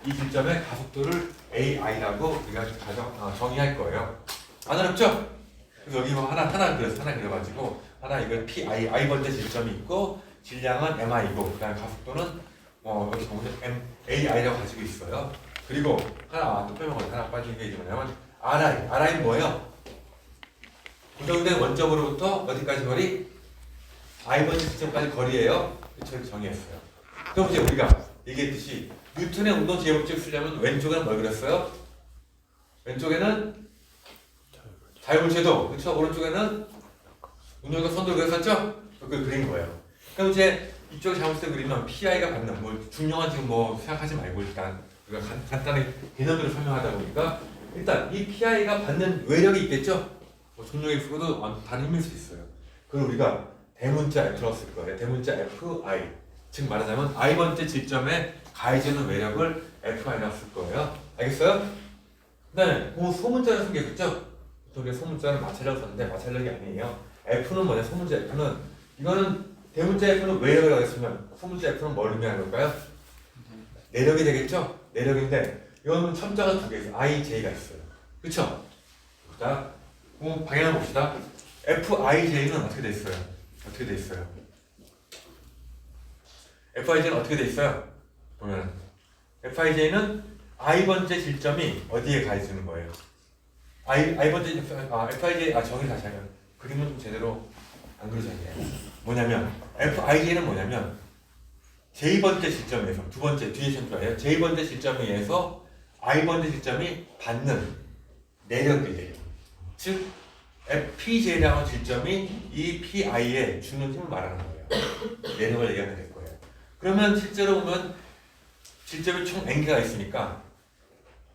이 질점의 가속도를 AI라고 우리가 정의할 거예요. 안 어렵죠? 그래서 여기 뭐 하나 그려가지고 하나 이거 PI, I번째 질점이 있고 질량은 MI고 그다음 가속도는 여기 보면 AI라고 가지고 있어요. 그리고 하나 또 빼먹었네. 하나 빠진 게 뭐냐면 RI는 뭐예요? 고정된 원점으로부터 어디까지 거리? I번째 질점까지 거리예요. 그쵸? 정의했어요. 그럼 이제 우리가 얘기했듯이 뉴턴의 운동 제곱식 쓰려면 왼쪽에는 뭘 그렸어요? 왼쪽에는 자유물체도, 그렇죠? 오른쪽에는 운동과 선도 그렸었죠? 그걸 그린 거예요. 그럼 이제 이쪽에 자물쇠 그리면 PI가 받는 뭐 중요한 지금 뭐 생각하지 말고 일단 우리가 간단하게 개념들을 설명하다 보니까 일단 이 PI가 받는 외력이 있겠죠? 뭐 중력의 수고도 다른 힘일 수 있어요. 그걸 우리가 대문자 F라고 쓸 거예요. 대문자 FI. 즉 말하자면 I번째 질점에 가해지는 외력을 FI라고 쓸 거예요. 알겠어요? 그다음에 뭐 소문자를 숨겼죠? 우리가 소문자는 마찰력을 썼는데 마찰력이 아니에요. F는 뭐냐? 소문자 F는 이거는 대문자 F는 외력이라고 했으면 소문자 F는 뭘 의미하는 걸까요? 내력이 되겠죠? 내력인데 이거는 첨자가 두 개 있어요. I, J가 있어요. 그쵸? 자, 방향을 봅시다. FIJ는 어떻게 돼 있어요? 어떻게 돼 있어요? FIJ는 어떻게 돼 있어요? 보면 FIJ는 I번째 질점이 어디에 가해지는 거예요? I번째 FIJ 정의 다시 하면 그림은 좀 제대로 안 그려졌네요. 뭐냐면 FIJ는 뭐냐면 J번째 질점에서 두 번째 뒤에 셈표예요. J번째 질점에 의해서 I번째 질점이 받는 내력이에요. 즉 FPJ라는 질점이 이 PI에 주는 힘을 말하는 거예요. 내력을 얘기하면 될 거예요. 그러면 실제로 보면 질점이 총 n개가 있으니까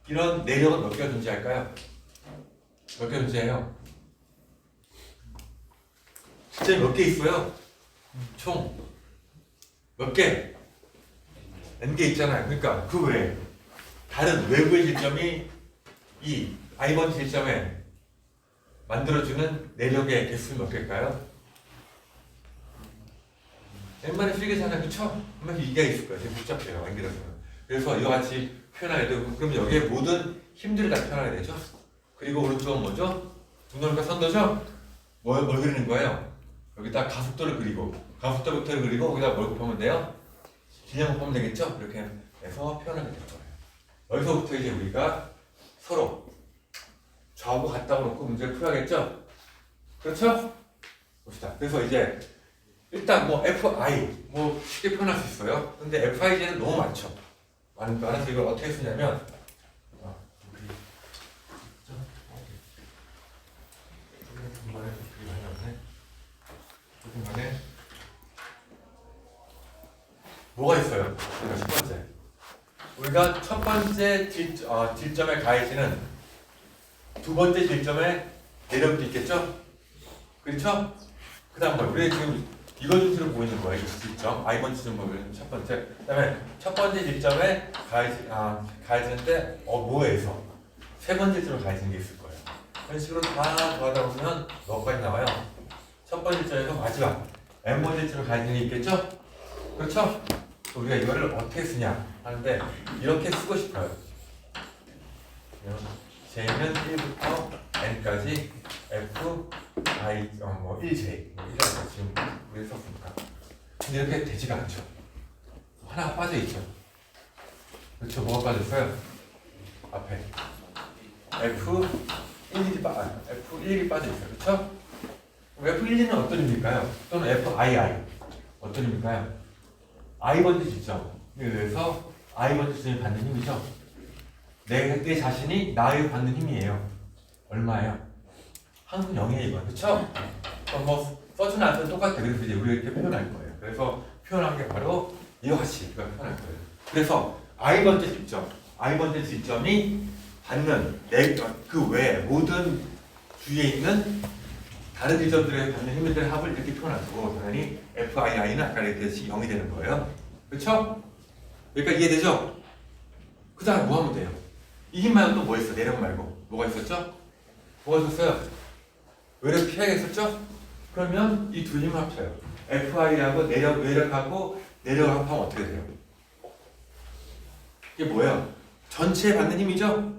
이런 내력은 몇 개가 존재할까요? 몇 개 존재해요? 질점이 몇 개 있어요? 총 몇 개? n개 있잖아요. 그러니까 그 외에 다른 외부의 질점이 이 I번 질점에 만들어주는 내력의 개수는 몇 개일까요? n만의 수익이잖아요. 그쵸? 분명히 2개가 있을 거예요. 되게 복잡해요. 연결해서는. 그래서 이와 같이 표현하게 되고 그럼 여기에 모든 힘들을 다 표현하게 되죠. 그리고 오른쪽은 뭐죠? 운동과 선도죠? 뭘 그리는 거예요? 여기다 가속도를 그리고 가속도부터를 그리고 거기다 뭘 곱하면 돼요? 질량 곱하면 되겠죠? 이렇게 해서 표현하게 될 거예요. 여기서부터 이제 우리가 서로 좌우고 같다고 놓고 문제를 풀어야겠죠? 그렇죠? 봅시다. 그래서 이제 일단 뭐 FI 뭐 쉽게 표현할 수 있어요. 근데 FIJ는 너무 많죠. 많아서 이걸 어떻게 쓰냐면 조금만에 뭐가 있어요? 첫 번째 우리가 첫 번째 질점에 가해지는 두 번째 질점에 내력도 있겠죠? 그렇죠? 그 다음 뭐 우리 지금 이거 중심으로 보이는 거예요. 이 질점 I번 지점 보면 첫 번째. 그 다음에 첫 번째 질점에 가해지는데 뭐에서 세 번째 질점에 가해지는 게 있을 거예요. 이런 식으로 다 더하다 보면 뭐까지 나와요? 첫 번째 질점에서 마지막 n번째 질점에 가해지는 게 있겠죠? 그렇죠? 우리가 이거를 어떻게 쓰냐 하는데 이렇게 쓰고 싶어요. J는 1부터 n까지 F, I, 1J 이렇게 지금 우리 썼으니까 근데 이렇게 되지가 않죠. 하나가 빠져있죠. 그렇죠. 뭐가 빠졌어요? 앞에 F1이 빠져있어요. 그렇죠? F1은 어떤 의미일까요? 또는 FII 어떤 의미일까요? I번째 질점에 의해서 I번째 질점이 받는 힘이죠. 내 자신이 나에게 받는 힘이에요. 얼마예요? 항상 0이에요, 이건. 그쵸? 뭐, 써주는 않든 똑같아. 그래서 이제 우리가 이렇게 표현할 거예요. 그래서 표현한 게 바로 이와 같이 우리가 표현할 거예요. 그래서 I번째 질점이 받는 그 외에 모든 주위에 있는 다른 질점들에 받는 힘들의 합을 이렇게 표현하고 당연히 FII는 아까 얘기했듯이 0이 되는 거예요. 그쵸? 여기까지 이해되죠? 그 다음에 뭐 하면 돼요? 이 힘 말고 또 뭐 있어? 내력 말고 뭐가 있었죠? 뭐가 있었어요? 외력 피하겠었죠? 그러면 이 두 힘을 합쳐요. FI하고 외력하고 내력을 합하면 어떻게 돼요? 이게 뭐예요? 전체에 받는 힘이죠?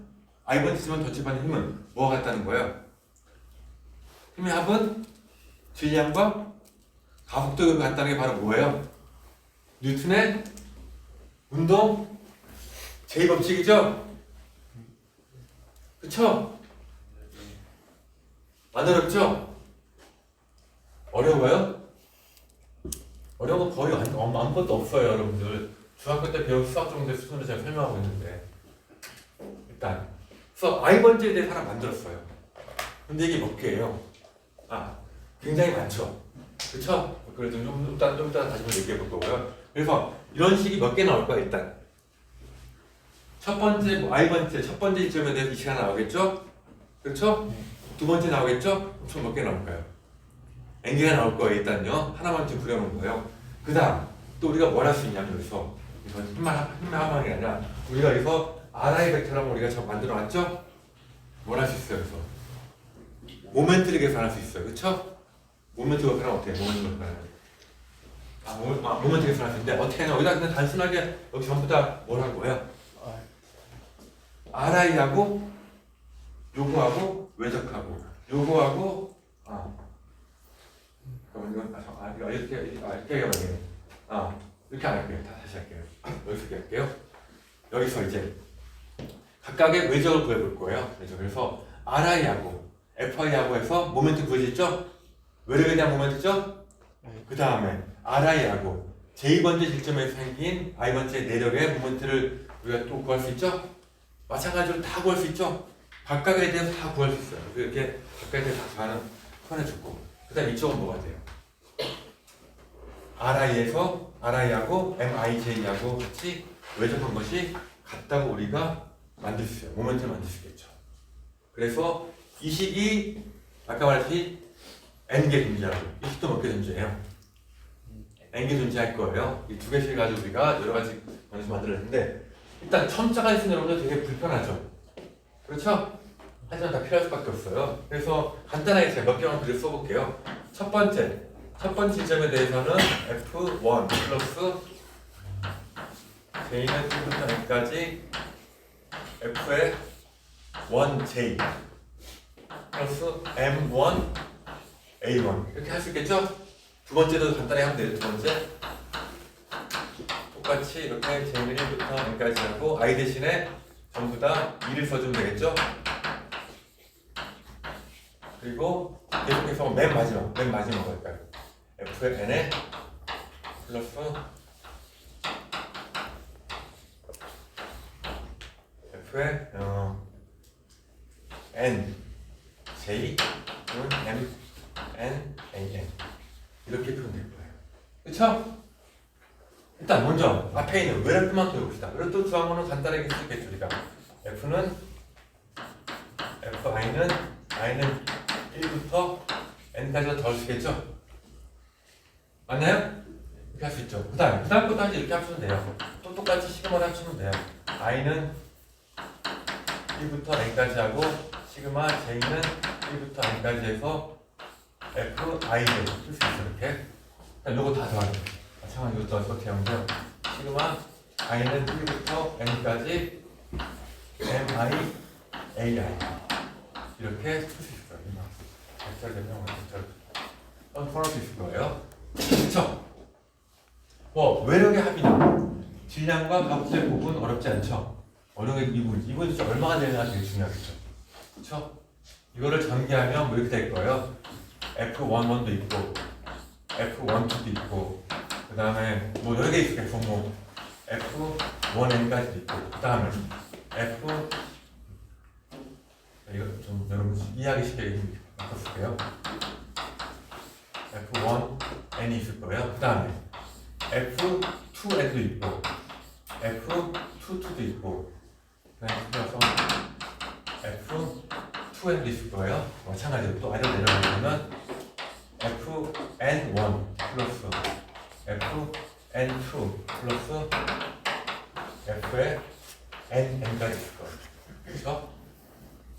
i번트지만 전체에 받는 힘은 뭐가 같다는 거예요? 힘의 합은 질량과 가속도가 같다는 게 바로 뭐예요? 뉴턴의 운동 제2법칙이죠? 그쵸? 안 어렵죠? 어려워요? 어려운 거 거의 아무것도 없어요, 여러분들. 중학교 때 배운 수학 정도의 수준으로 제가 설명하고 있는데, 일단 수학 i번트에 대해 하나 만들었어요. 근데 이게 몇 개예요? 굉장히 많죠. 그쵸? 그래도 좀 이따 다시 한번 얘기해 볼 거고요. 그래서 이런 식이 몇 개 나올 거야, 일단. 첫 번째, i번트 첫 번째 시점에 대해서 이 시간 나오겠죠? 그렇죠? 두 번째 나오겠죠? 총 몇 개 나올까요? n개가 나올 거예요, 일단요. 하나만 좀 그려놓은 거예요. 그 다음, 또 우리가 뭘 할 수 있냐면, 여기서 힘만 하만이 아니라, 우리가 여기서 RI 벡터라고 우리가 저 만들어 놨죠? 뭘 할 수 있어요, 그래서? 모멘트를 계산할 수 있어요, 그쵸? 모멘트 계산은 어떻게 해요? 모멘트 계산은? 모멘트 계산할 수 있는데, 어떻게 하냐? 여기다 그냥 단순하게, 여기 전부 다 뭘 할 거예요? RI하고, 요거하고, 외적하고, 요거하고, 그럼 이렇게 해봐요. 이렇게 안 할게요. 다시 할게요. 여기서 할게요. 여기서 이제 각각의 외적을 구해볼 거예요. 그래서 RI하고 FI하고 해서 모멘트 구해졌죠? 외력에 대한 모멘트죠? 그 다음에 RI하고 제2번째 질점에서 생긴 i번째 내력의 모멘트를 우리가 또 구할 수 있죠? 마찬가지로 다 구할 수 있죠? 각각에 대해서 다 구할 수 있어요. 이렇게 각각에 대해서 다 표현해줬고, 그 다음 이쪽은 뭐가 돼요? RI하고 MIJ하고 같이 외적한 것이 같다고 우리가 만들 수 있어요. 모멘트를 만들 수 있겠죠. 그래서 이 식이 아까 말했듯이 n개 존재하고 이 식도 몇 개 존재해요? n개 존재할 거예요. 이 두 개씩 가지고 우리가 여러 가지 방식 만들었는데, 일단 첨자가 있으면 여러분들 되게 불편하죠. 그렇죠? 하지만 다 필요할 수밖에 없어요. 그래서 간단하게 제가 몇 개만 그려 써볼게요. 첫 번째 지점에 대해서는 F1 플러스 J는 1부터 N까지 F의 1J 플러스 M1 A1 이렇게 할 수 있겠죠? 두 번째도 간단히 하면 돼요. 두 번째 똑같이 이렇게 J는 1부터 N까지 하고 I 대신에 전부 다 2를 써주면 되겠죠? 그리고 계속해서 맨 마지막 할까요? F의 N에 플러스 F의 N J M N A N 이렇게 표현될 거예요. 그쵸? 일단 먼저 앞에 있는 외력만 배웁시다. 외력도 주항문은 간단하게 쓸 수 있겠죠. 우리가 F는 I는 1부터 N까지 더 쓰겠죠? 맞나요? 이렇게 할 수 있죠. 그 다음 것도 이렇게 합치면 돼요. 또 똑같이 시그마를 합치면 돼요. I는 1부터 N까지 하고 시그마 J는 1부터 N까지 해서 FI를 쓸 수 있어요. 이렇게. 일단 요거 다 더하게 돼요. 마찬가지로 이것도 어떻게 하면 시그마 I는 1부터 N까지 MI AI 이렇게 쓸 수 있어요. 벡터 대명을 표현할 수 있을 거예요. 그쵸? 외력의 합이나 질량과 가속도의 부분 어렵지 않죠? 어려운 이분이 얼마가 되느냐 되게 중요하겠죠. 그쵸? 이거를 전개하면 뭐 이렇게 될 거예요. F11도 있고 F12도 있고 그 다음에 뭐 여러 개 있겠고 뭐 F1N까지도 있고 그 다음에 이거 좀 여러분 이해하기 쉽게 바꿔줄게요. F1N이 있을 거예요. 그 다음에 F2N도 있고 F22도 있고 그다음에 풀어서 F2N도 있을 거예요. 마찬가지로 또 아래로 내려가면 FN1 플러스 FN2 플러스 F의 N까지 있을 거예요. 그렇죠?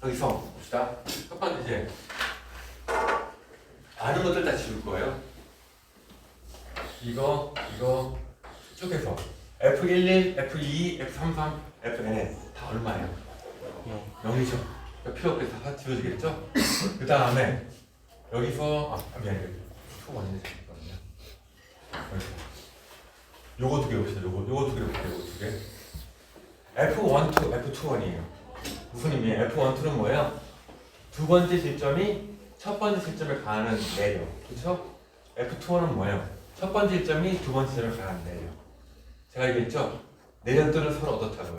여기서 봅시다. 첫 번째 이제 아는 것들 다 지울 거예요. 이거 쭉해서 F11, F22, F33, Fn 다 얼마예요? 0이죠. 필요 없게 다 지워지겠죠? 그 다음에 여기서 미안해. 투 원인이 생겼거든요. 요거 두 개 봅시다. 요거 두 개 볼게요. 요거 두 개. F12, F21이에요. 무슨 의미예요? F12는 뭐예요? 두 번째 실점이 첫 번째 실점에 가는 내려. 그렇죠? F21은 뭐예요? 첫 번째 실점이 두 번째 실점에 가는 내려. 제가 얘기했죠? 내려들은 서로 어떻다고요?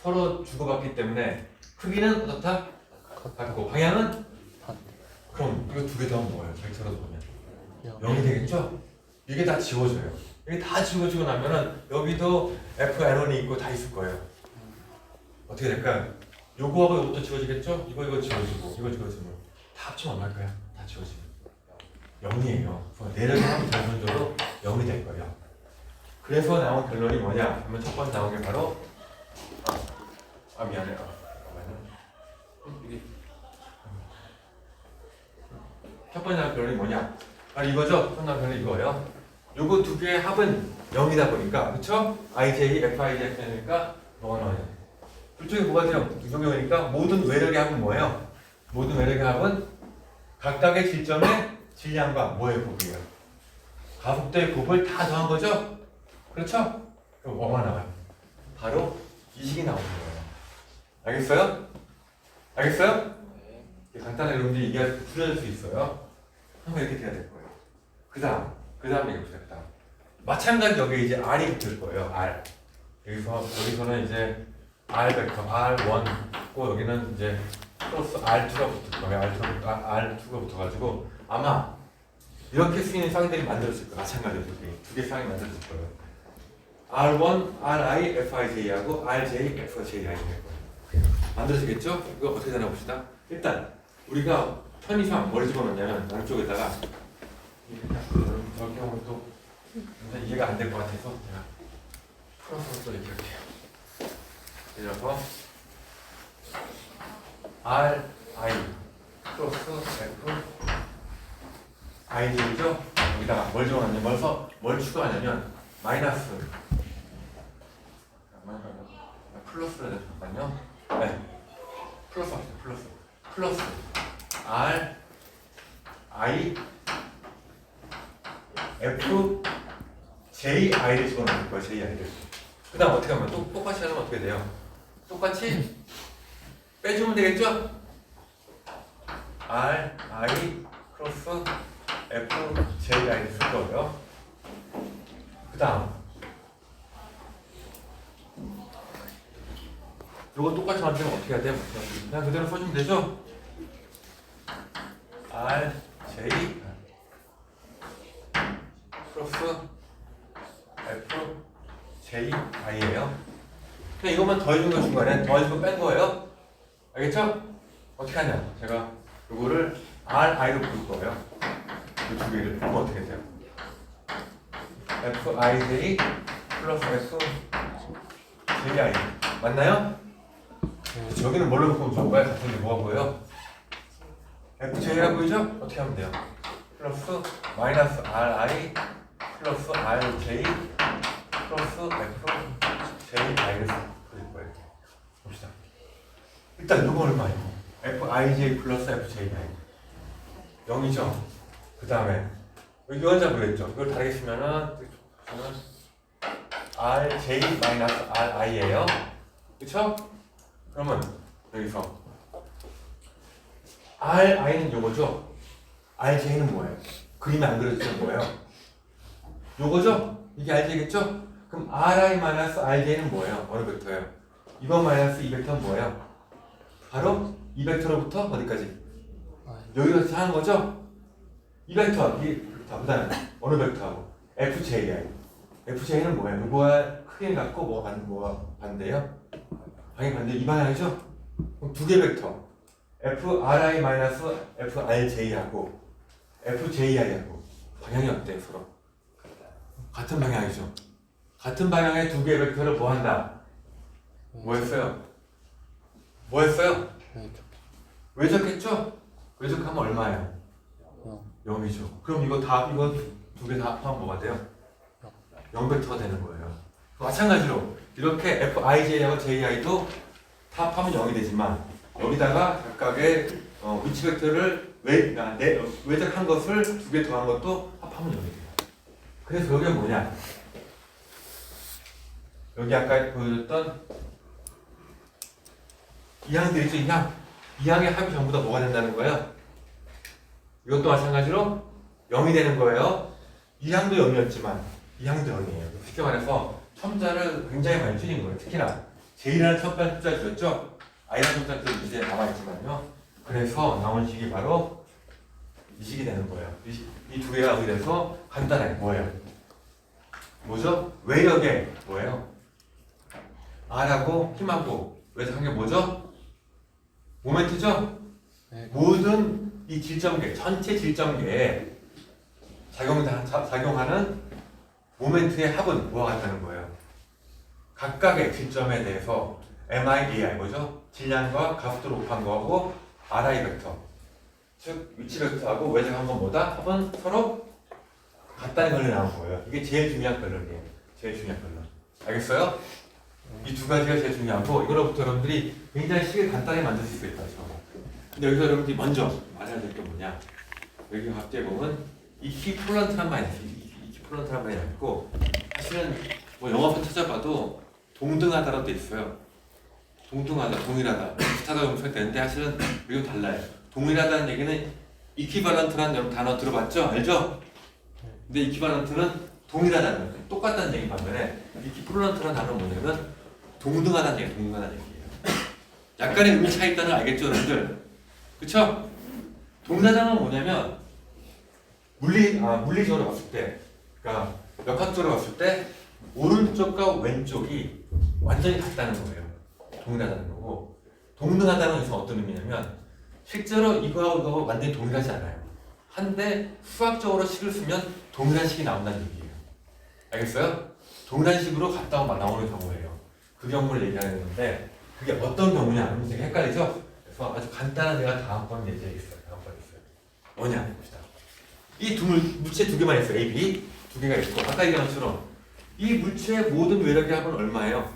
서로 주고받기 때문에 크기는 어떻다? 같고 방향은? 그럼 이거 두 개 더하면 뭐예요? 벡터로 보면 0이 되겠죠? 이게 다 지워져요. 이게 다 지워지고 나면은 여기도 Fn1이 있고 다 있을 거예요. 어떻게 될까요? 요거하고 요것도 지워지겠죠? 이거 지워지고 이거 지워지면 다 합치면 얼마일까요? 다 지워지면 0이에요. 내려가면 결론적으로 0이 될 거예요. 그래서 나온 결론이 뭐냐 하면 첫 번째 나온 게 바로 미안해요. 이게 첫 번째 나온 결론이 뭐냐? 바로 이거죠? 첫 번째 나온 결론이 이거예요. 요거 두 개의 합은 0이다 보니까 그쵸? IJ, FIJ, FN이니까 뭐가 나와요? 둘 중에 뭐가 돼요? 이동형이니까 모든 외력의 합은 뭐예요? 모든 외력의 합은 각각의 질점의 질량과 뭐의 곱이에요? 가속도의 곱을 다 더한 거죠? 그렇죠? 그럼 뭐가 나와요? 바로 이 식이 나오는 거예요. 알겠어요? 알겠어요? 간단하게 여러분들이 이해할 수 풀어질 수 있어요. 한번 이렇게 돼야 될 거예요. 그 다음 얘기해보세요. 그 다음 마찬가지 여기 이제 R이 붙을 거예요. R 여기서는 이제 R 벡터 R1 있고 여기는 이제 플러스 R2가 붙을 거예요. R2가 붙어가지고 아마 이렇게 쓰이는 쌍들이 만들어질 거예요. 마찬가지로 두 개 쌍이 만들어질 거예요. R1, RI, FIJ하고 RJ, FJI 될 거예요. 만들어지겠죠? 이거 어떻게 되나 봅시다. 일단 우리가 편의상 뭘 집어넣냐면 양쪽에다가 저렇게 하면 또 이해가 안 될 것 같아서 제가 풀어서 또 이렇게 할게요. 그래서 R, I 플러스 F IJ죠? 여기다가 뭘 집어넣냐면 뭘 추가하냐면 마이너스 플러스를 해야 잠깐만요. 네. 플러스 R I F J I를 집어넣을 거예요. J I를. 그 다음 어떻게 하면 똑같이 하면 어떻게 돼요? 똑같이 빼주면 되겠죠? R I 크로스 F J I를 쓸 거예요. 그 다음 이거 똑같이 만들면 어떻게 해야 돼요? 그냥 그대로 써주면 되죠? R, J 플러스 F, J, I예요. 그냥 이것만 더해준 거 중간에 더해준 거 뺀 거예요. 알겠죠? 어떻게 하냐? 제가 이거를 R, I로 부를 거예요. 이 두 개를 그럼 어떻게 돼요? F, I, J 플러스 F, J, I 맞나요? 여기는 뭘로 바꾸면 좋을까요? 같은 게 뭐가 보여요? FJ가 보이죠? 어떻게 하면 돼요? 플러스 마이너스 RI 플러스 RJ 플러스 FJI를 그릴 거예요. 봅시다. 일단 이거 얼마예요? FIJ 플러스 FJI 0이죠? 그 다음에 여기 원자 보였죠? 이걸 다르게 쓰면은 RJ 마이너스 RI예요. 그쵸? 그러면 여기서 RI는 요거죠? RJ는 뭐예요? 그림이 안 그려지면 뭐예요? 요거죠? 이게 RJ겠죠? 그럼 RI-RJ는 뭐예요? 어느 벡터예요? 2번 마이너스 2 벡터는 뭐예요? 바로 이 벡터로부터 어디까지? 여기까지 하는 거죠? 이 벡터, 그 다음에 어느 벡터하고? FJI. FJ는 뭐예요? 누구와 크게 갖고 뭐가 반대예요? 방향 반대 이 방향이죠? 그럼 두 개 벡터 FRI-FRJ하고 FJI하고 방향이 어때요 서로? 같은 방향이죠? 같은 방향의 두 개의 벡터를 뭐 한다? 뭐 했어요? 뭐 했어요? 외적했죠? 외적하면 얼마예요? 0이죠. 그럼 이거 두 개 다 합하면 뭐가 돼요? 0벡터가 되는 거예요. 마찬가지로 이렇게 FIJ하고 JI도 다 합하면 0이 되지만 여기다가 각각의 위치 벡터를 외적한 것을 두 개 더한 것도 합하면 0이 돼요. 그래서 여기가 뭐냐? 여기 아까 보여줬던 이항들이 있죠, 이항. 이항의 합이 전부 다 뭐가 된다는 거예요? 이것도 마찬가지로 0이 되는 거예요. 이항도 0이었지만 이항도 0이에요. 쉽게 말해서 첨자를 굉장히 많이 줄인 거예요. 특히나 J라는 첨자를 줄였죠. I라는 첨자도 이제 남아있지만요. 그래서 나온 식이 바로 이 식이 되는 거예요. 이 두 개가 그래서 간단하게 뭐예요? 뭐죠? 외력의 뭐예요? R하고 힘하고 외적한 게 뭐죠? 모멘트죠? 네. 모든 이 질점계, 전체 질점계에 작용하는 모멘트의 합은 뭐가 같다는 거예요? 각각의 질점에 대해서 MI, AI 뭐죠? 질량과 가속도를 곱한 거하고 RI 벡터, 즉 위치 벡터하고 외적한 건 뭐다? 합은 서로 같다는 결론이 나온 거예요. 이게 제일 중요한 결론이에요. 제일 중요한 결론. 알겠어요? 이 두 가지가 제일 중요하고 이거로부터 여러분들이 굉장히 식을 간단히 만들 수 있겠다. 근데 여기서 여러분들이 먼저 말해야 될 게 뭐냐? 여기 갑자기 보면 이키플런트란 말이 있어요. 이키플런트란 말이 있고 사실은 뭐 영어표 찾아봐도 동등하다라고 돼 있어요. 동등하다, 동일하다, 비슷하다 이렇게 되는데 사실은 이거 달라요. 동일하다는 얘기는 이퀴발런트라는 단어 들어봤죠? 알죠? 근데 이퀴발런트는 동일하다는 거예요. 똑같다는 얘기 반면에 이퀴플런트라는 단어는 뭐냐면 동등하다는 얘기, 동등하다는 얘기예요. 약간의 의미 차이 있다는 걸 알겠죠, 여러분들? 그쵸? 동등하다는 건 뭐냐면 물리적으로 봤을 때, 그러니까 역학적으로 봤을 때 오른쪽과 왼쪽이 완전히 같다는 거예요. 동일하다는 거고, 동등하다는 것은 어떤 의미냐면 실제로 이거하고 이거하고 완전히 동일하지 않아요. 한데 수학적으로 식을 쓰면 동일한 식이 나온다는 얘기예요. 알겠어요? 동일한 식으로 같다고 나오는 경우예요. 그 경우를 얘기하는 건데 그게 어떤 경우냐 하면 되게 헷갈리죠? 그래서 아주 간단한 예가 다음번 예제에 있어요. 다음번 있어요. 뭐냐 봅시다. 이 물체 두 개만 있어요. A, B 두 개가 있고 아까 얘기한 것처럼 이 물체의 모든 외력의 합은 얼마예요?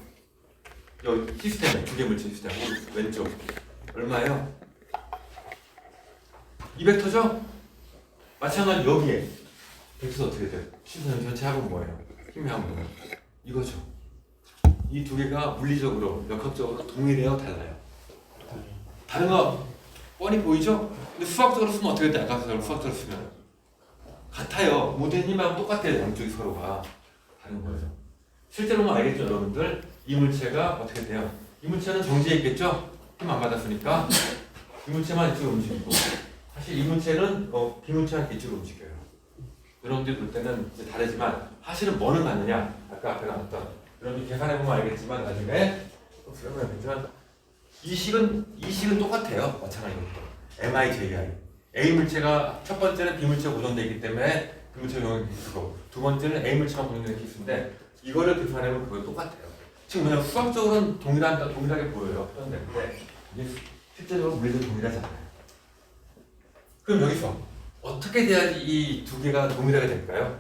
여기 시스템 두 개 물체 시스템 왼쪽 얼마예요? 2벡터죠? 마찬가지로 여기에 벡터도 어떻게 돼요? 시스템 전체 합은 뭐예요? 힘의 합은 뭐예요? 이거죠. 이 두 개가 물리적으로 역학적으로 동일해요? 달라요? 다른 거 뻔히 보이죠? 근데 수학적으로 쓰면 어떻게 돼요? 아까 수학적으로 쓰면 같아요. 모든 힘하고 똑같아요. 양쪽이 서로가 다른 거죠. 실제로 보면 알겠죠, 여러분들? 이 물체가 어떻게 돼요? 이 물체는 정지해 있겠죠? 힘 안 받았으니까 이 물체만 이쪽으로 움직이고 사실 이 물체는 비물체한테 이쪽으로 움직여요. 여러분들이 볼 때는 이제 다르지만 사실은 뭐는 같느냐? 아까 앞에 나왔던 여러분들 계산해보면 알겠지만 나중에 설명해 보면 이 식은 똑같아요. 마찬가지로 MI, JI A 물체가 첫 번째는 B 물체가 고정되어 있기 때문에 B 물체가 고정되어 있고 두 번째는 A 물체가 고정되어 있는데 이거를 계산해보면 그거 똑같아요. 지금 뭐냐 수학적으로는 동일하게 보여요. 표현되는데 이게 실제적으로 물리적으로 동일하지 않아요. 그럼 여기서 어떻게 돼야지 이 두 개가 동일하게 될까요?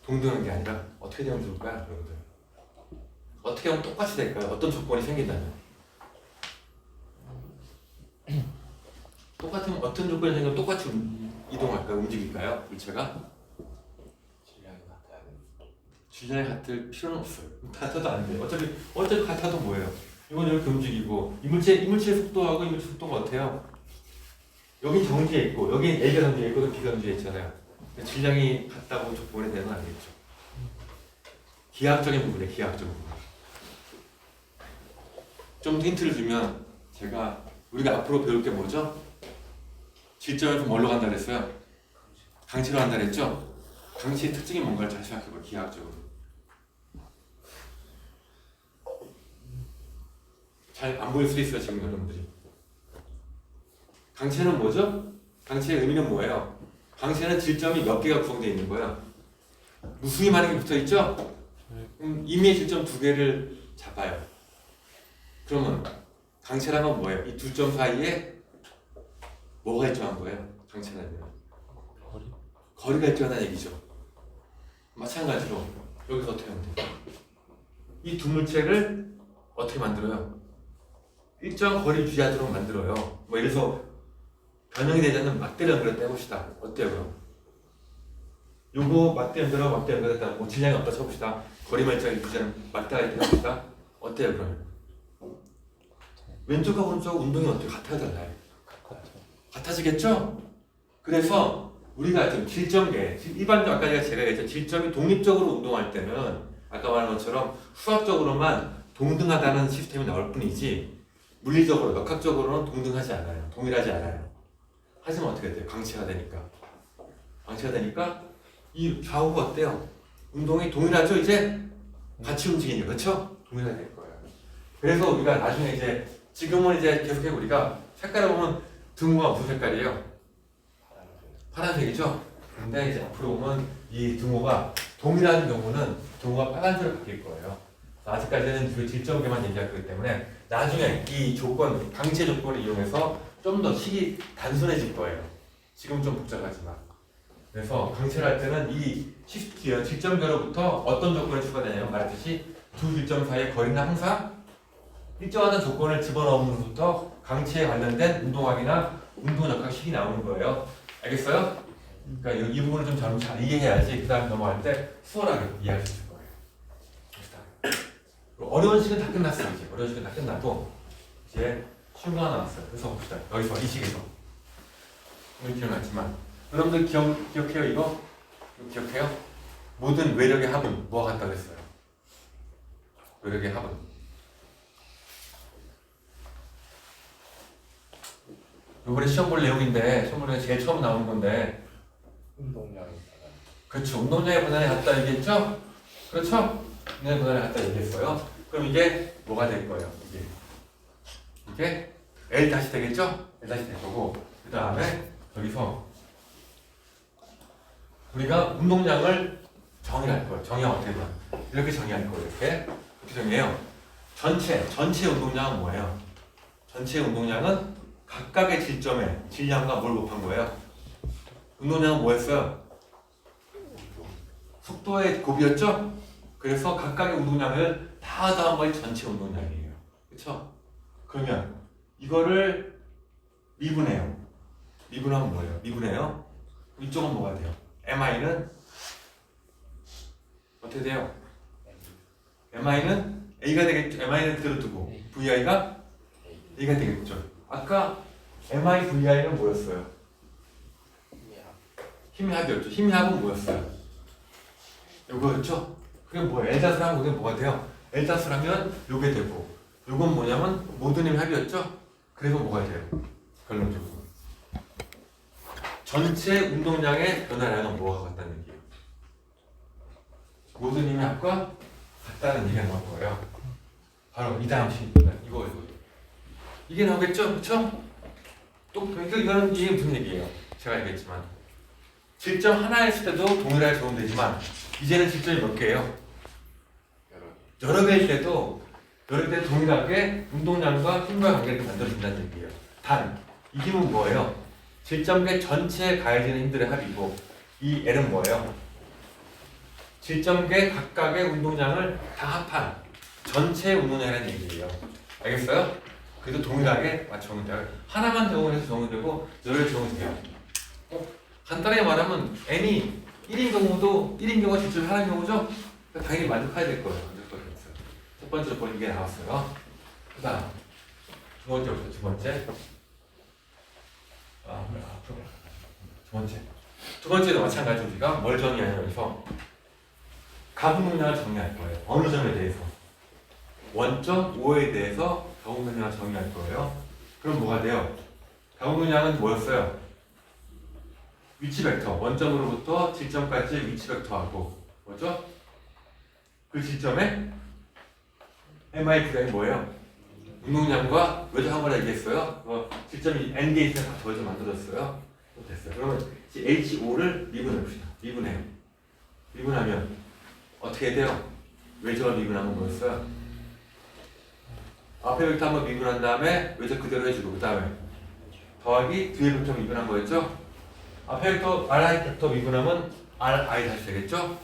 동등한 게 아니라 어떻게 되면 좋을까요, 여러분들? 어떻게 하면 똑같이 될까요? 어떤 조건이 생긴다면? 똑같으면 어떤 조건이 생기면 똑같이 이동할까요? 움직일까요? 물체가? 질량이 같을 필요는 없어요. 같아도 안 돼요. 어차피 같아도 뭐예요? 이건 이렇게 움직이고 이 물체의 속도하고 이 물체 속도가 어때요? 여긴 정지해 있고 여긴 A가 정지해 있고 B가 정지해 있잖아요. 질량이 같다고 조건이 되는 건 아니겠죠. 기하학적인 부분이에요. 기하학적인 부분. 좀 더 힌트를 주면 우리가 앞으로 배울 게 뭐죠? 질점에서 뭘로 간다 그랬어요? 강체로 간다 그랬죠? 강체의 특징이 뭔가를 잘 생각해봐요. 기하학적으로. 잘 안 보일 수도 있어요. 지금 여러분들이. 강체는 뭐죠? 강체의 의미는 뭐예요? 강체는 질점이 몇 개가 구성되어 있는 거예요. 무수히 많은 게 붙어있죠? 임의의 질점 두 개를 잡아요. 그러면 강체란 건 뭐예요? 이 두 점 사이에 뭐가 일정한 거예요? 강체라면 거리가 일정하다는 얘기죠. 마찬가지로 여기서 어떻게 하면 돼요? 이 두 물체를 어떻게 만들어요? 일정 거리 유지하도록 만들어요. 뭐 예를 들어서 변형이 되지 않는 막대 연결을 떼봅시다. 어때요 그럼? 요거 막대 연결하고 막대 연결했다. 뭐 질량이 없다 쳐봅시다. 거리만 일정하게 유지하는 막대가 있다 봅시다. 어때요 그러면? 왼쪽과 오른쪽 운동이 어떻게 같아야 되나요? 같아지겠죠? 그래서 우리가 좀 질점계, 일반적으로 아까 제가 얘기했죠. 질점이 독립적으로 운동할 때는 아까 말한 것처럼 수학적으로만 동등하다는 시스템이 나올 뿐이지 물리적으로, 역학적으로는 동등하지 않아요. 동일하지 않아요. 하지만 어떻게 돼요? 강체가 되니까. 강체가 되니까 이 좌우가 어때요? 운동이 동일하죠? 이제 같이 움직이니까. 그렇죠? 동일하게 될 거예요. 그래서 우리가 나중에 이제 지금은 이제 계속해 우리가 색깔을 보면 등호가 무슨 색깔이에요? 파란색이죠? 근데 이제 앞으로 보면 이 등호가 동일한 경우는 등호가 빨간색으로 바뀔 거예요. 아직까지는 그 질점계만 얘기할 거기 때문에 나중에 이 조건, 강체 조건을 이용해서 좀 더 식이 단순해질 거예요. 지금 좀 복잡하지만. 그래서 강체를 할 때는 이 질점계로부터 어떤 조건이 추가되냐면 말했듯이 두 질점 사이의 거리는 항상 일정하는 조건을 집어넣으면서부터 강체에 관련된 운동학이나 운동역학식이 나오는 거예요. 알겠어요? 그러니까 이 부분을 좀 잘 이해해야지 그 다음에 넘어갈 때 수월하게 이해할 수 있을 거예요. 어려운 식은 다 끝났어요. 이제 어려운 식은 다 끝나고 이제 쉬운 거 하나 남았어요. 그래서 봅시다. 여기서 이 식에서 오늘 기억났지만 여러분들 기억해요 이거? 이거 기억해요? 모든 외력의 합은 뭐가 같다고 했어요? 외력의 합은 이번에 시험 볼 내용인데 시험 볼 내용 제일 처음 나오는 건데 운동량이 그렇죠. 운동량의 분할이 같다 얘기했죠? 그렇죠? 운동량의 분할이 같다 얘기했어요. 그럼 이게 뭐가 될 거예요? 이게 L 다시 되겠죠? L 다시 될 거고 그 다음에 여기서 우리가 운동량을 정의할 거예요. 정의하면 어떻게 돼요? 이렇게 정의할 거예요. 이렇게 정의해요. 전체 운동량은 뭐예요? 전체 운동량은 각각의 질점에 질량과 뭘 곱한 거예요? 운동량은 뭐였어요? 속도의 곱이었죠? 그래서 각각의 운동량을 다 더한 거의 전체 운동량이에요. 그렇죠? 그러면 이거를 미분해요. 미분하면 뭐예요? 미분해요. 이쪽은 뭐가 돼요? MI는 어떻게 돼요? MI는 A가 되겠죠? MI는 그대로 두고 VI가 A가 되겠죠? 아까 MI, VI는 뭐였어요? 힘의 합이었죠. 힘의 합은 뭐였어요? 요거였죠? 그게 뭐예요? L닷을 하면 그게 뭐가 돼요? L닷을 하면 요게 되고 요건 뭐냐면 모든 힘의 합이었죠? 그래서 뭐가 돼요? 결론적으로 전체 운동량의 변화량은 뭐가 같다는 얘기예요? 모든 힘의 합과 같다는 얘기가 나올 거예요. 바로 이 다음 식입니다. 이거 이게 나오겠죠? 그렇죠? 또 그러니까 이게 무슨 얘기예요? 제가 얘기했지만 질점 하나 있을 때도 동일하게 적용되지만 이제는 질점이 몇 개예요? 여러 개일 때도 여러 개 동일하게 운동량과 힘과 관계를 만들어준다는 얘기예요. 단, 이 힘은 뭐예요? 질점계 전체에 가해지는 힘들의 합이고 이 L은 뭐예요? 질점계 각각의 운동량을 다 합한 전체 운동량이라는 얘기예요. 알겠어요? 그래도 동일하게 맞춰오면 돼요. 하나만 적용해서 적용되고 여러 개 적용돼요. 간단하게 말하면 N이 1인 경우도 1인 경우가 질점이 하나인 경우죠? 당연히 만족해야 될 거예요. 첫 번째 조건 이게 나왔어요. 그 다음 두 번째부터 두 번째 두 번째도 마찬가지 우리가 뭘 정의하냐면서 가분동량을 정의할 거예요. 어느 점에 대해서 원점 5에 대해서 가분동량을 정의할 거예요. 그럼 뭐가 돼요? 가분동량은 뭐였어요? 위치 벡터 원점으로부터 질점까지 위치 벡터하고 뭐죠? 그 질점에 MI 분량이 뭐예요? 운동량과 외적 한번 얘기했어요. 질점이 N 개 있으면 다 더해서 만들었어요. 됐어요. 그러면 HO를 미분해봅시다. 미분해요. 미분하면 어떻게 돼요? 외적을 미분하면 뭐였어요? 앞에 벡터 한번 미분한 다음에 외적 그대로 해주고 그 다음에 더하기 뒤에 벡터 미분한 거였죠? 앞에 벡터 RI 벡터 미분하면 RI 다시 되겠죠?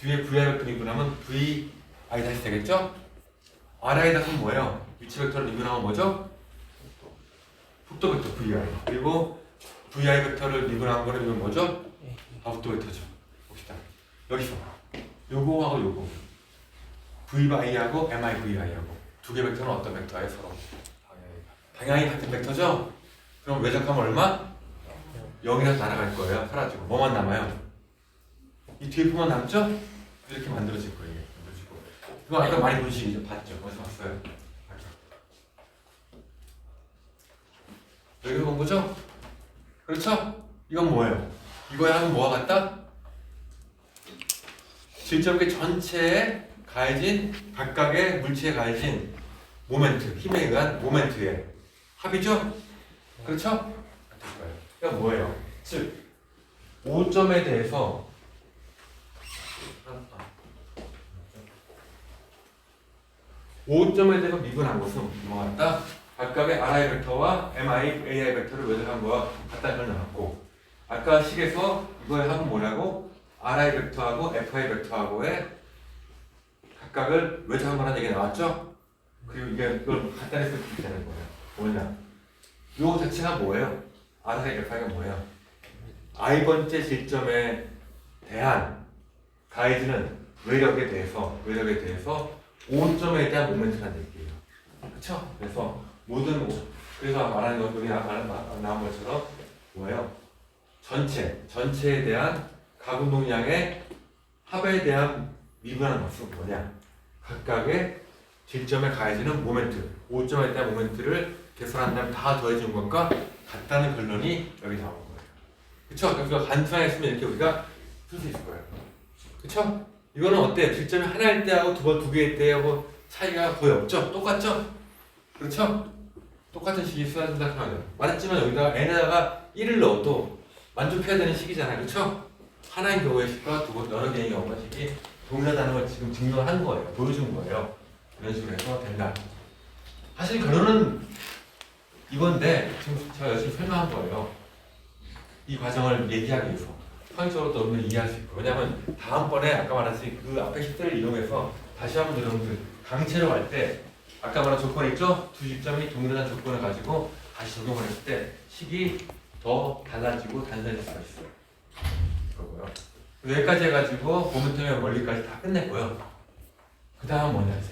뒤에 vi 벡터 미분하면 vi 다시 되겠죠? ri 다시는 뭐예요? 위치 벡터를 미분하면 뭐죠? 속도 벡터 vi. 그리고 vi 벡터를 미분한 거는 이건 뭐죠? 속도 벡터죠. 봅시다. 여기서 요거하고 요거 vi하고 mivi하고 두 개 벡터는 어떤 벡터예요? 서로 방향이 같은 벡터죠? 그럼 외적하면 얼마? 0이라서 날아갈 거예요. 사라지고 뭐만 남아요? 이 뒤에 부분 남죠? 이렇게 만들어질 거예요. 만들어지고. 이거 아까 많이 본 식이죠? 봤죠? 어디서 봤어요? 여기서 본 거죠? 그렇죠? 이건 뭐예요? 이거에 하면 뭐가 같다? 질적계 전체에 가해진 각각의 물체에 가해진 모멘트, 힘에 의한 모멘트의 합이죠? 그렇죠? 그러니까 뭐예요? 즉 5점에 대해서 5점에 대해서 미분한 것은 뭐가 같다? 각각의 RI 벡터와 MI, AI 벡터를 외적한 거와 같다는 걸 나왔고 아까 식에서 이거의 합은 뭐라고? RI 벡터하고 FI 벡터하고의 각각을 외적한 거라는 얘기가 나왔죠? 그리고 이게 그걸 간단히 쓰면 이렇게 되는 거예요. 뭐냐? 요 자체가 뭐예요? RI, FI가 뭐예요? i번째 질점에 대한 가해지는 외력에 대해서 5점에 대한 모멘트라는 얘기예요. 그렇죠? 그래서 그래서 말하는 건 여기 나온 것처럼 뭐예요? 전체에 대한 가운동량의 합에 대한 미분한 것은 뭐냐? 각각의 질점에 가해지는 모멘트, 5점에 대한 모멘트를 계산한다면 다 더해진 것과 같다는 결론이 여기 나온 거예요. 그쵸? 그래서 간단하게 쓰면 이렇게 우리가 쓸 수 있을 거예요. 그쵸? 이거는 어때? 질점이 하나일 때하고 두 개일 때하고 차이가 거의 없죠? 똑같죠? 그렇죠? 똑같은 식이 쓰여진다 하면 말했지만 여기다가 n에다가 1을 넣어도 만족해야 되는 식이잖아요. 그렇죠? 하나인 경우의 식과 여러 개의 경우의 식이 동일하다는 걸 지금 증명한 거예요. 보여준 거예요. 이런 식으로 해서 된다. 사실 결론은 이건데 지금 제가 열심히 설명한 거예요. 이 과정을 얘기하기 위해서 성의적으로 여러분들 이해할 수 있고 왜냐하면 다음번에 아까 말했듯이 그 앞에 식들을 이용해서 다시 한번 여러분들 강체로 할 때 아까 말한 조건이 있죠? 두 시점이 동일한 조건을 가지고 다시 적용을 했을 때 식이 더 달라지고 단순해질 수가 있어요. 그거고요. 여기까지 해가지고 모멘텀의 원리까지 다 끝냈고요. 그 다음은 뭐냐 이제.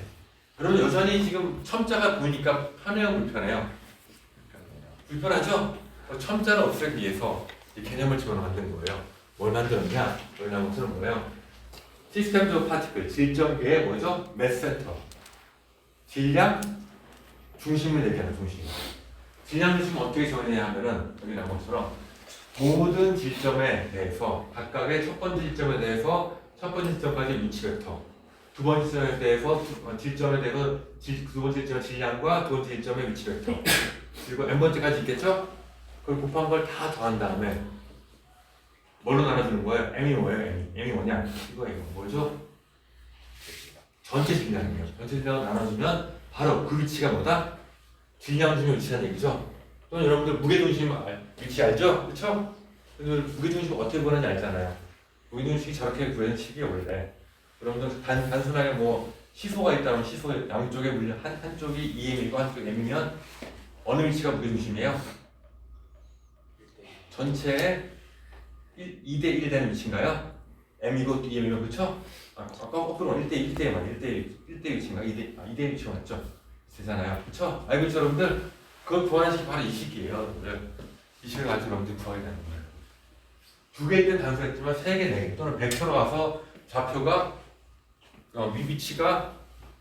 여러분 여전히 지금 첨자가 보이니까 편해요, 불편해요? 불편하죠? 첨자를 없애기 위해서 이 개념을 집어넣어 만든 거예요. 뭘 만들었냐? 여기 나온 것은 뭐예요? 시스템 오브 파티클, 질정계의 뭐죠? 매스센터. 질량 중심을 얘기하는 중심. 질량 중심은 어떻게 정의해야 하면은 여기 나온 것처럼 모든 질점에 대해서 각각의 첫 번째 질점에 대해서 첫 번째 질점까지 위치 벡터, 두 번째 질점에 대해서 두 번째 질점의 질량과 두 번째 질점의 위치 벡터, 그리고 n 번째까지 있겠죠? 그걸 곱한 걸 다 더한 다음에 뭘로 나눠주는 거예요? m이 뭐예요? m이 뭐냐? 이거 뭐죠? 전체 질량이에요. 전체 질량을 나눠주면 바로 그 위치가 뭐다? 질량 중의 위치라는 얘기죠. 또는 여러분들 무게중심 위치 알죠? 그렇죠? 무게중심 어떻게 구하는지 알잖아요. 무게중심이 저렇게 구하는 식이에요 원래. 여러분들 단순하게 뭐 시소가 있다면 시소 양쪽에 물량 한쪽이 2m이고 한쪽이 m이면 어느 위치가 무게중심이에요? 전체에 2대1 되는 위치인가요? m이고 2m이면 그렇죠? 아까 거꾸로 1대1 위치인가? 2대1 위치가 맞죠? 되잖아요. 그렇죠? 알고 있죠 여러분들? 그걸 구하는 식이 바로 이 식이에요. 여러분들. 이 식을 가지고 여러분들 구하게 되는 거예요. 두 개일 땐 단순했지만 세 개, 네 개 또는 벡터로 가서 좌표가 위치가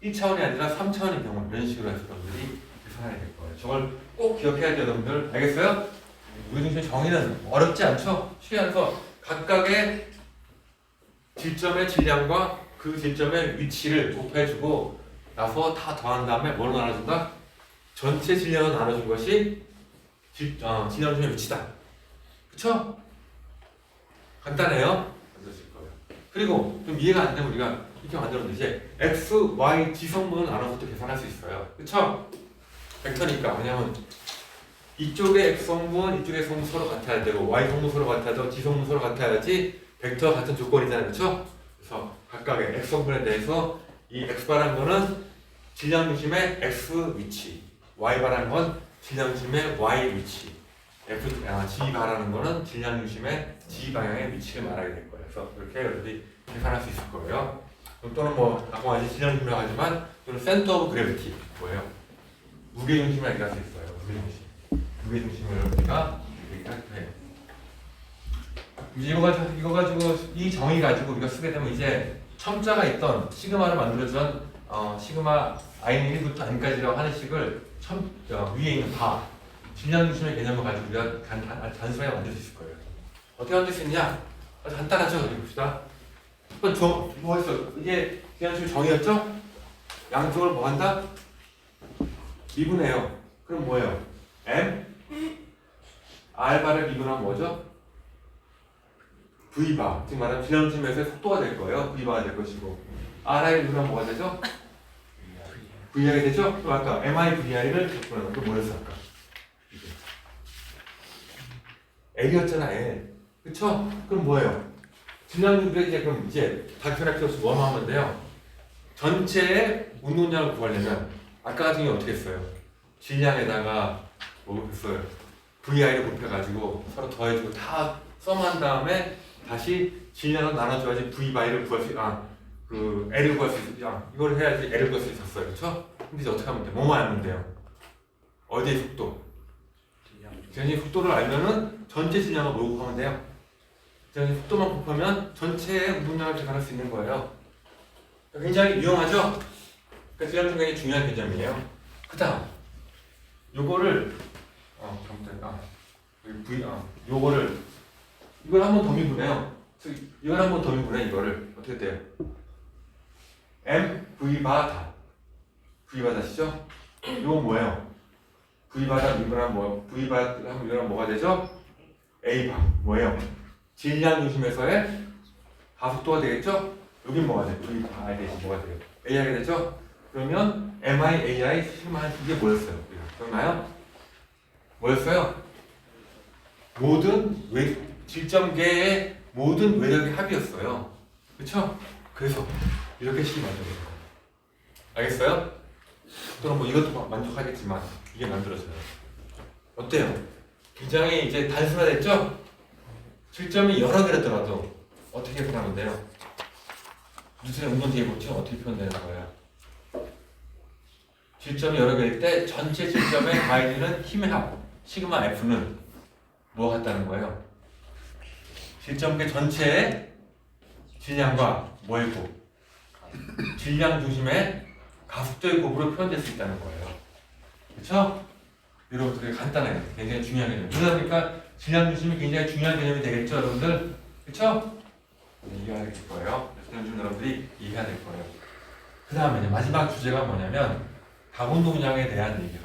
1차원이 아니라 3차원인 경우 이런 식으로 해서 여러분들이 계산해야 될 거예요. 저걸 꼭 기억해야 돼요 여러분들. 알겠어요? 무게중심 정의는 어렵지 않죠? 쉽게 해서 각각의 질점의 질량과 그 질점의 위치를 곱해주고 나서 다 더한 다음에 뭘로 나눠준다? 전체 질량을 나눠준 것이 질량 중의 위치다. 그쵸? 간단해요? 만들어질 거예요. 그리고 좀 이해가 안 되면 우리가 이렇게 만들면 되지. x, y 지성분을 나눠서 또 계산할 수 있어요. 그쵸? 벡터니까. 왜냐면 이쪽의 x성분, 이쪽의 성분 서로 같아야 되고 y성분 서로 같아야 되고 지성분 서로 같아야지 벡터와 같은 조건이잖아요. 그쵸? 그래서 각각의 x 성분에 대해서 이 x바라는 거는 질량 중심의 x 위치, y바라는 건 질량 중심의 y 위치, g바라는 거는 질량 중심의 g 방향의 위치를 말하게 될 거예요. 그래서 이렇게 여러분들이 계산할 수 있을 거예요. 또는 뭐 아까 말한 질량 중심이라고 하지만 또는 센터 오브 그래비티 뭐예요? 무게 중심이라 얘기할 수 있어요. 무게 중심을 우리가 얘기할 거예요. 이제 이거 가지고 이 정의 가지고 우리가 쓰게 되면 이제 첨자가 있던 시그마를 만들어준 시그마 i는 1부터 n까지라고 하는 식을 위에 있는 바 질량 중심의 개념을 가지고 우리가 단순하게 만들 수 있을 거예요. 어떻게 만들 수 있냐? 아주 간단하죠. 여기 봅시다. 첫 번째 뭐 했어? 이게 질량 중심 정의였죠? 양쪽을 뭐 한다? 미분해요. 그럼 뭐예요? m r바를 미분하면 뭐죠? v바, 지금 말하면 질량 중심에서의 속도가 될 거예요. v바가 될 것이고 ri를 미분하면 뭐가 되죠? VR이 되죠? 또 아까 MI VR을 접근하는 거 뭐였어 아까? L이었잖아 L. 그쵸? 그럼 뭐예요? 질량 중심에 이제 그럼 이제 다큐나 필요 없이 뭐만 하면 돼요? 전체의 운동량을 구하려면 아까 같은 경우 어떻게 했어요? 질량에다가 뭐 했어요? VI를 곱해가지고 서로 더해주고 다 썸한 다음에 다시 질량을 나눠줘야지 VI를 구할 수 그 L을 구할 수 있어. 이걸 해야지 L을 구할 수 있었어요. 그렇죠? 근데 이제 어떻게 하면 돼? 뭐만 알면 돼요? 어디의 속도? 질량의 속도를 알면은 전체 질량을 뭘 곱하면 돼요? 질량의 속도만 곱하면 전체의 운동량을 계산할 수 있는 거예요. 굉장히 유용하죠? 그러니까 질량 굉장히 중요한 개념이에요. 그 다음 요거를 요거를 이걸 한 번 더 미분해요. 이걸 한 번 더 미분해. 이거를 어떻게 돼요? M V 바 V 바다시죠? 이건 뭐예요? V 바다 미분하면 뭐 V 바다 하면 이거랑 뭐가 되죠? A 바 뭐예요? 질량 중심에서의 가속도가 되겠죠? 여긴 뭐가 돼요? V 바에 대해서 뭐가 돼요? AI가 되죠? 그러면 MI, AI, 시그마 이게 뭐였어요? 기억나요? 뭐였어요? 모든 질점계의 모든 외력의 합이었어요. 그쵸? 그래서 이렇게 식이 만들어져요. 알겠어요? 또는 뭐 이것도 만족하겠지만 이게 만들어져요. 어때요? 굉장히 이제 단순화됐죠? 질점이 여러 개라더라도 어떻게 표현하면 돼요? 뉴턴의 운동 대입법칙은 어떻게 표현되는 거예요? 질점이 여러 개일 때 전체 질점에 가해지는 힘의 합 시그마 F는 뭐 같다는 거예요? 질점계 전체의 질량과 뭐의 곱? 질량 중심의 가속도의 곱으로 표현될 수 있다는 거예요. 그렇죠? 여러분 되게 간단해요. 굉장히 중요한 개념. 그러다 보니까 질량 중심이 굉장히 중요한 개념이 되겠죠, 여러분들? 그렇죠? 이해해야 될 거예요. 질량 중심 여러분들이 이해해야 될 거예요. 그 다음에 이제 마지막 주제가 뭐냐면 강운동량에 대한 얘기.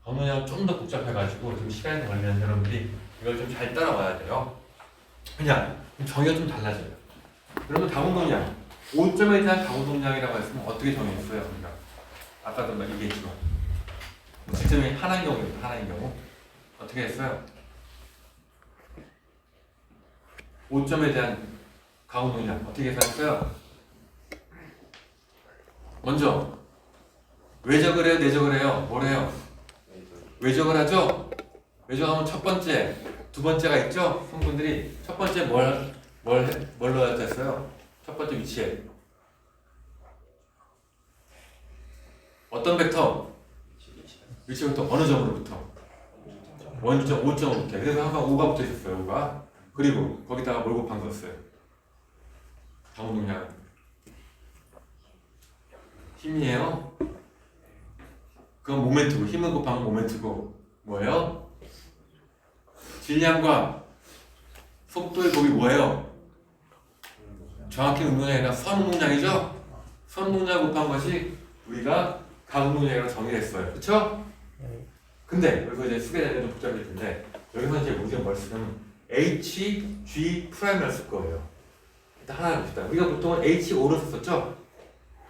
강운동량은 좀 더 복잡해가지고 좀 시간이 걸리는 여러분들이 이걸 좀 잘 따라와야 돼요. 그냥 정의가 좀 달라져요. 그러면 강운동량 5점에 대한 강운동량이라고 했으면 어떻게 정의했어요? 우리가 아까도 막 얘기했지만 질점이 하나인 경우입니다. 하나인 경우 어떻게 했어요? 5점에 대한 강운동량 어떻게 계산했어요? 먼저 외적을 해요? 내적을 해요? 뭘 해요? 외적을 하죠? 외적하면 첫 번째, 두 번째가 있죠? 성분들이 첫 번째 뭘 넣어야 됐어요? 첫 번째 위치에 어떤 벡터? 위치부터 어느 점으로부터? 원점 5점으로부터. 그래서 항상 5가 붙어 있었어요. 5가. 그리고 거기다가 뭘 곱한 거였어요? 강운동량 힘이에요. 그건 모멘트고 힘을 곱하면 모멘트고 뭐예요? 질량과 속도의 곱이 뭐예요? 정확히 운동량이 아니라 선운동량이죠? 선운동량 곱한 것이 우리가 강운동량이라고 정의했어요. 그쵸? 근데 여기서 이제 쓰게 되면 좀 복잡해질 텐데 여기서 이제 우리가 뭘 쓰면 H, G 프라임을 쓸 거예요. 일단 하나 봅시다. 우리가 보통은 H5를 썼었죠?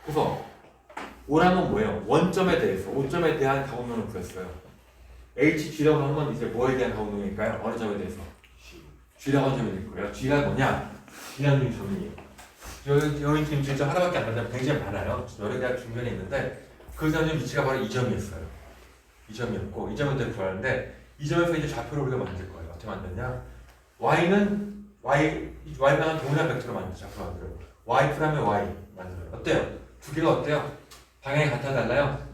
그래서 5라면 뭐예요? 원점에 대해서 5점에 대한 강운동을 구했어요. HG라고 하면 이제 뭐에 대한 강운동일까요? 어느 점에 대해서? G라고 하는 점이 될 거예요. G가 뭐냐? 질량 중심 점이에요. 여기 지금 질점 하나밖에 안 된다면 굉장히 많아요. 여러 개가 중간에 있는데 그 점의 위치가 바로 이 점이었어요. 이 점이었고 이 점을 구하는데 이 점에서 이제 좌표를 우리가 만들 거예요. 어떻게 만드냐? y는 y방향 동일한 벡터로 만들죠. 좌표 만들어요. y 프라임에 y 만들어요. 어때요? 두 개가 어때요? 방향이 같아 달라요?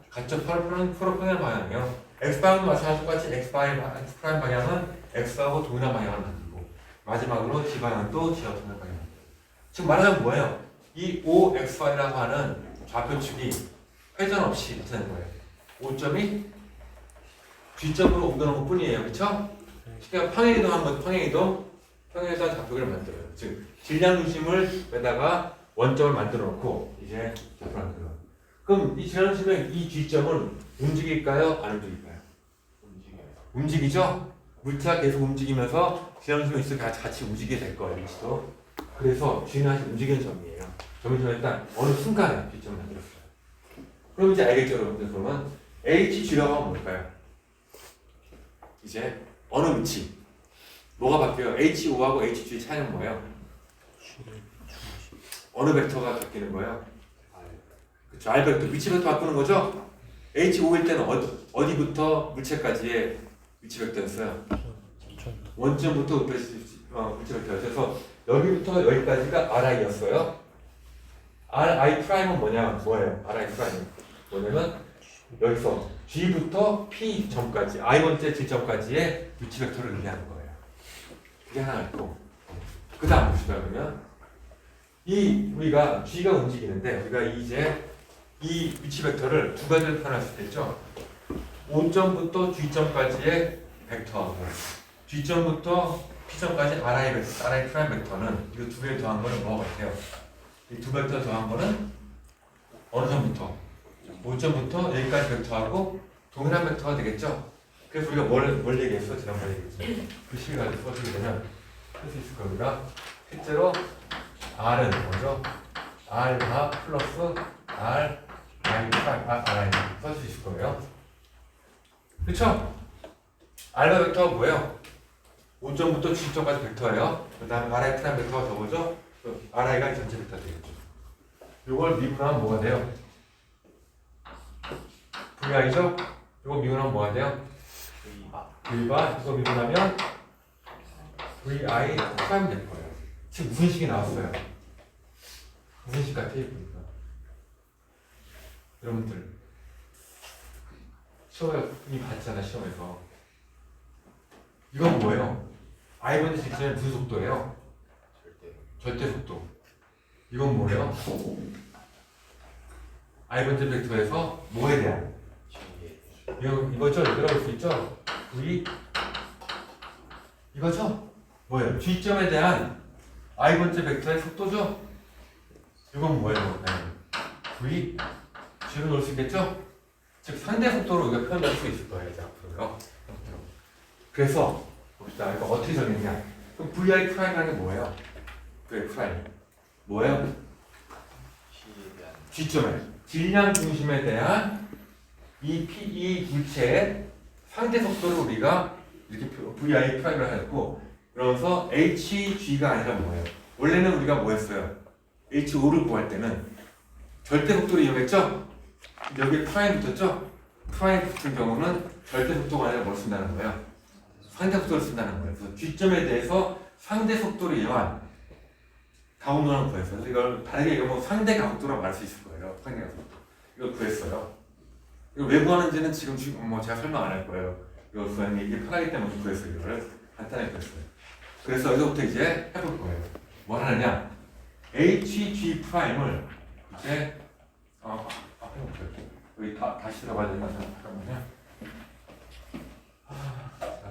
같죠? 서로 평행 방향이요. x방향도 마찬가지로 똑같이 x 프라임 방향은 x하고 동일한 방향을 만들고 마지막으로 g 방향도 g하고 동일한 방향을 만들어요. 지금 말하자면 뭐예요? 이 OXY라고 하는 좌표축이 회전 없이 되는 거예요. 5점이 G점으로 옮겨놓은 것 뿐이에요. 그쵸? 그러니까 평행이동 좌표를 만들어요. 즉 질량 중심을 빼다가 원점을 만들어 놓고 이제 좌표를 만들어요. 그럼 이 질량 중심의 이 G점은 움직일까요? 안 움직일까요? 움직이죠? 물체가 계속 움직이면서 질량 중심에 있을 같이 움직이게 될 거예요. 위치도. 그래서 G는 사실 움직이는 점이에요. 점이 일단 어느 순간에 G점을 만들었어요. 그럼 이제 알겠죠, 여러분들? 그러면 HG라고 하면 뭘까요? 이제 어느 위치? 뭐가 바뀌어요? HO하고 HG의 차이는 뭐예요? 어느 벡터가 바뀌는 거예요? 그렇죠, R 벡터, 위치 벡터 바꾸는 거죠? HO일 때는 어디부터 물체까지의 위치 벡터였어요? 원점부터 물체 벡터였어요. 그래서 여기부터 여기까지가 RI였어요. RI 프라임은 뭐예요? RI 프라임은 뭐냐면 여기서 G부터 P 점까지 I 번째 질점까지의 위치 벡터를 의미하는 거예요. 그게 하나 있고 그 다음 봅시다. 그러면 우리가 G가 움직이는데 우리가 이제 이 위치 벡터를 두 가지로 표현할 수 있겠죠. O점부터 G점까지의 벡터하고 G점부터 P점까지 RI 프라임 벡터는 이거 두 개를 더한 거는 뭐가 같아요? 이 두 벡터 더한 거는 어느 점부터? 5점부터 여기까지 벡터하고 동일한 벡터가 되겠죠? 그래서 우리가 뭘 얘기했어? 지난번에 얘기했죠? 그 식을 가지고 써주게 되면 할 수 있을 겁니다. 실제로 R은 뭐죠? R 바 플러스 R I 프라임 RI 써줄 수 있을 거예요. 그쵸? R바 벡터가 뭐예요? 5점부터 G점까지 벡터예요. 그 다음 RI 프라임 벡터가 더보죠? RI가 전체 벡터 되겠죠. 이걸 미분하면 뭐가 돼요? VI죠? 이거 미분하면 뭐가 돼요? V가 이거 미분하면 VI 프라임 될 거예요. 지금 무슨 식이 나왔어요? 무슨 식 같아요? 보니까 여러분들 시험에 이미 봤잖아. 시험에서 이건 뭐예요? I 번째 직전에 무슨 속도예요? 절대 속도. 이건 뭐예요? I 번째 벡터에서 뭐에 대한? 이거죠? 들어볼 수 있죠? V 이거죠? 뭐예요? G점에 대한 I 번째 벡터의 속도죠? 이건 뭐예요? V G로 넣을 수 있겠죠? 즉 상대 속도로 우리가 표현할 수 있을 거예요. 이제 앞으로요. 그래서 봅시다. 이거 어떻게 정했냐? 그럼 VI 프라임이라는 게 뭐예요? VI 프라임 뭐예요? G점에 질량 중심에 대한 이 물체의 상대 속도를 우리가 이렇게 VI 프라임을 했고, 그러면서 HG가 아니라 뭐예요? 원래는 우리가 뭐 했어요? HO를 구할 때는 절대 속도를 이용했죠? 여기 프라임 붙었죠? 프라임 붙은 경우는 절대 속도가 아니라 뭘 쓴다는 거예요? 상대 속도를 쓴다는 거예요. 그래서 G점에 대해서 상대 속도를 이용한 가운도라는 구했어요. 그래서 이걸 다르게 얘기하면 상대 가속도라고 말할 수 있을 거예요. 상대 가속도. 이걸 구했어요. 이걸 왜 구하는지는 지금 뭐 제가 설명 안 할 거예요. 이걸 구하는 게 이게 편하기 때문에 구했어요. 이거를 간단하게 구했어요. 그래서 여기서부터 이제 해볼 거예요. 뭘 하느냐? HG 프라임을 이제 해볼게요. 여기 다시 들어가야 되나? 잠깐만요.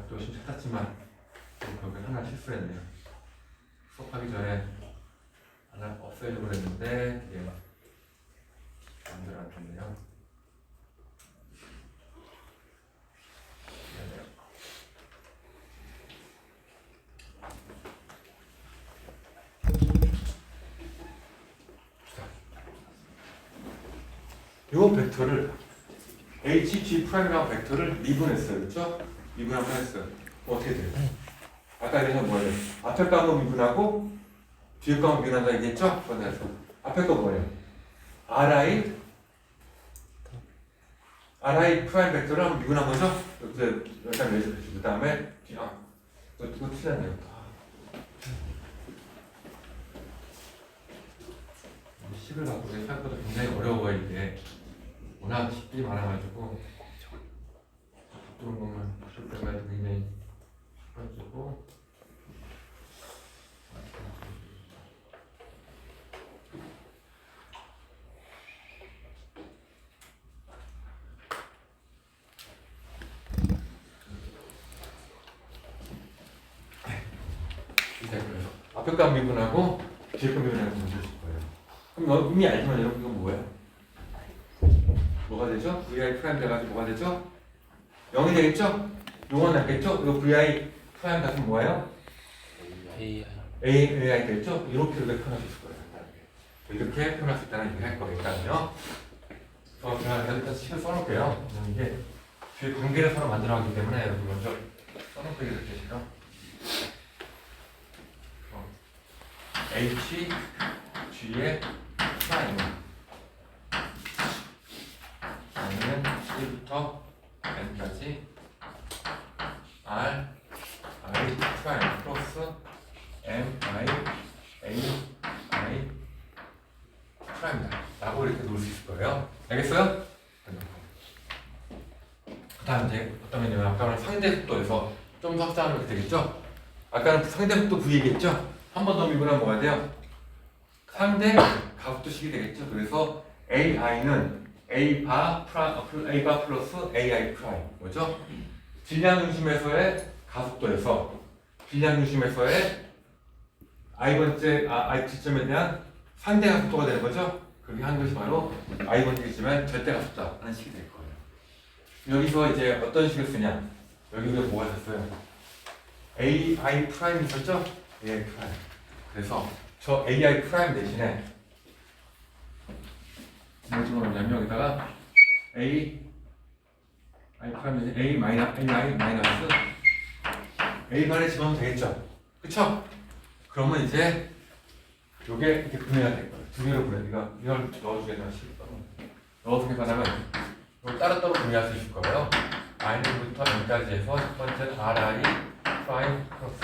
또 열심히 찾았지만 여기 하나 실수했네요. 수업하기 전에 하나 없애려고 했는데 이게 마음대로 안 됐네요. 이 벡터를 HG 프라임이라는 벡터를 미분했어요. 그렇죠? 미분하면 했어요. 어떻게 돼요? 아까 얘기한 뭐예요? 앞에 값은 미분하고 뒤에 거만 미분한다 얘기했죠? 그래서 앞에 거 뭐예요? Ri 프라임 벡터를 한번 미분한 거죠? 여기다 내주고 그 다음에 이거 틀렸네요. 10을 갖고 생각보다 굉장히 어려워요. 이게 워낙 식들이 많아가지고 그런 것만 볼 때마다 굉장히 가지고 그래서 앞에 거 미분하고 뒤에 거 미분하고 만드실 거예요. 그럼 이미 알지만 여러분 이건 뭐예요? 뭐가 되죠? vi 프라임 돼가지고 뭐가 되죠? 0이 되겠죠? 용은 남겠죠? 이거 vi 프라임 같은 뭐예요? ai 되겠죠? 이렇게 표현할 수 있을 거예요. 이렇게 표현할 수 있다는 얘기를 할 거예요. 일단요. 제가 일단 식을 써놓을게요. 이게 뒤에 관계를 서로 만들어가기 때문에 여러분 먼저 써놓고 이렇게 제가 H, G의 프라임은 아니면 1부터 n까지 R, I 프라임 플러스 M, I, A, I 프라임이다 라고 이렇게 놓을 수 있을 거예요. 알겠어요? 그 다음 이제 어떤 면이냐면 아까는 상대 속도에서 좀 더 확장하면 되겠죠? 아까는 상대 속도 V겠죠? 한 번 더 미분하면 뭐가 돼요? 상대 가속도식이 되겠죠? 그래서 AI는 A 바 플러스 AI 프라임 뭐죠? 질량 중심에서의 가속도에서 질량 중심에서의 i번째 지점에 대한 상대 가속도가 되는 거죠? 그렇게 하는 것이 바로 i번째 지점의 절대 가속도 하는 식이 될 거예요. 여기서 이제 어떤 식을 쓰냐? 여기 위에 뭐가 있었어요? AI 프라임 있었죠? AI 프라임. 그래서 저 AI 프라임 대신에 무슨 말이냐면 여기다가 AI 프라임 대신 AI 마이너스 A 반에 집어넣으면 되겠죠? 그쵸? 그러면 이제 요게 이렇게 분해가 될 거예요. 두 개로 분해. 이걸 넣어주겠다 싶어. 넣어주게 하면 이걸 따로따로 분해할 수 있을 거예요. I부터 M까지 해서 첫 번째는 Ri 프라임 플러스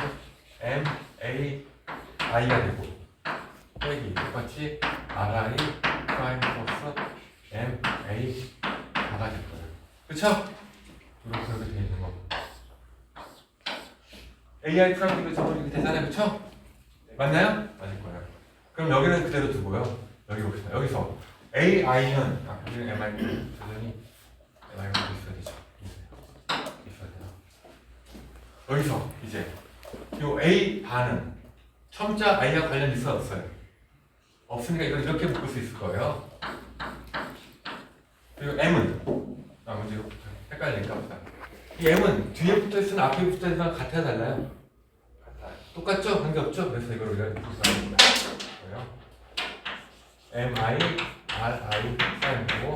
M, A, I가 되고 빼기 똑같이 Ri 프라임 플러스 M, A, I가 될 거예요. 그쵸? 이렇게 되어 있는 거. AI 프라임 이렇게 되잖아요. 그쵸? 맞나요? 맞을 거예요. 그럼 여기는 그대로 두고요. 여기 봅시다. 여기서 AI는 여기는 MI 저전이 MI가 있어야 되죠. 있어야 돼요. 여기서 이제 요 A 반은 첨자 I와 관련 있어 없어요? 없으니까 이걸 이렇게 묶을 수 있을 거예요. 그리고 M은 먼저 헷갈리니까 보다. 이 M은 뒤에 붙어 있으나 앞에 붙어 있으나 같아야 달라요? 같아요. 똑같죠? 관계없죠? 그래서 이걸 우리가 이렇게 쓰는 거예요. MI, RI 사인하고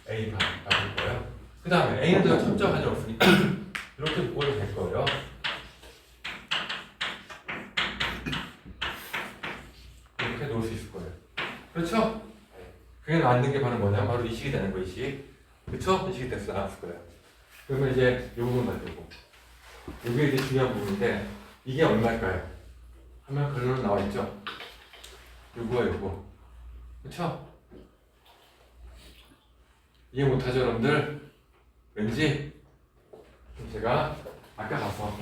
A 반 나올 거예요. 그 다음에 A는 제가 첨자 관련 없으니까 이렇게 묶어도 될 거예요. 이렇게 놓을 수 있을 거예요. 그렇죠? 그게 맞는 게 바로 뭐냐면 바로 이 식이 되는 거예요. 이 식. 그렇죠? 이 식이 됐어 나왔을 거예요. 그러면 이제 이 부분 만들고 이게 이제 중요한 부분인데 이게 얼마일까요? 하면 결론은 나와 있죠? 요거와 요거. 그쵸? 이해 못하죠 여러분들? 왠지 제가 아까 가서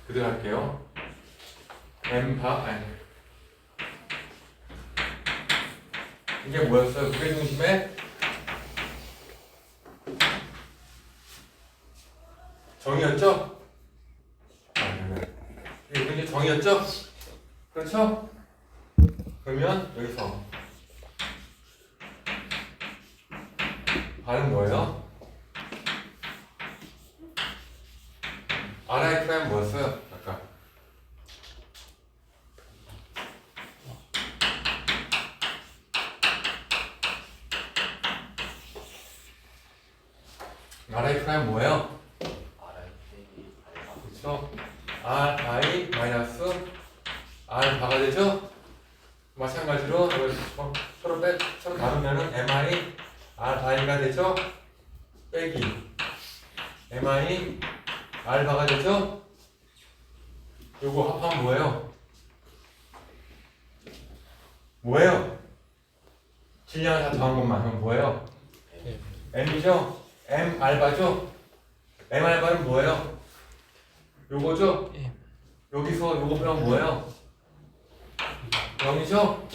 그대로 할게요. 이게 뭐였어요? 무게중심의 정의였죠? 이게 정의였죠? 그렇죠? 그러면 여기서 R은 뭐예요? RI 프라임 뭐였어요? 아까 RI 프라임 뭐예요? 그렇죠? RI 마이너스 R 바가 되죠? 마찬가지로 이걸 서로 나누면은 mi ri가 되죠. 빼기 mi alpha가 되죠. 요거 합하면 뭐예요? 뭐예요? 질량을 다 더한 것만 하면 뭐예요? m이죠? m 알바죠? m 알바는 뭐예요? 요거죠? 여기서 요거 빼면 뭐예요? 0이죠?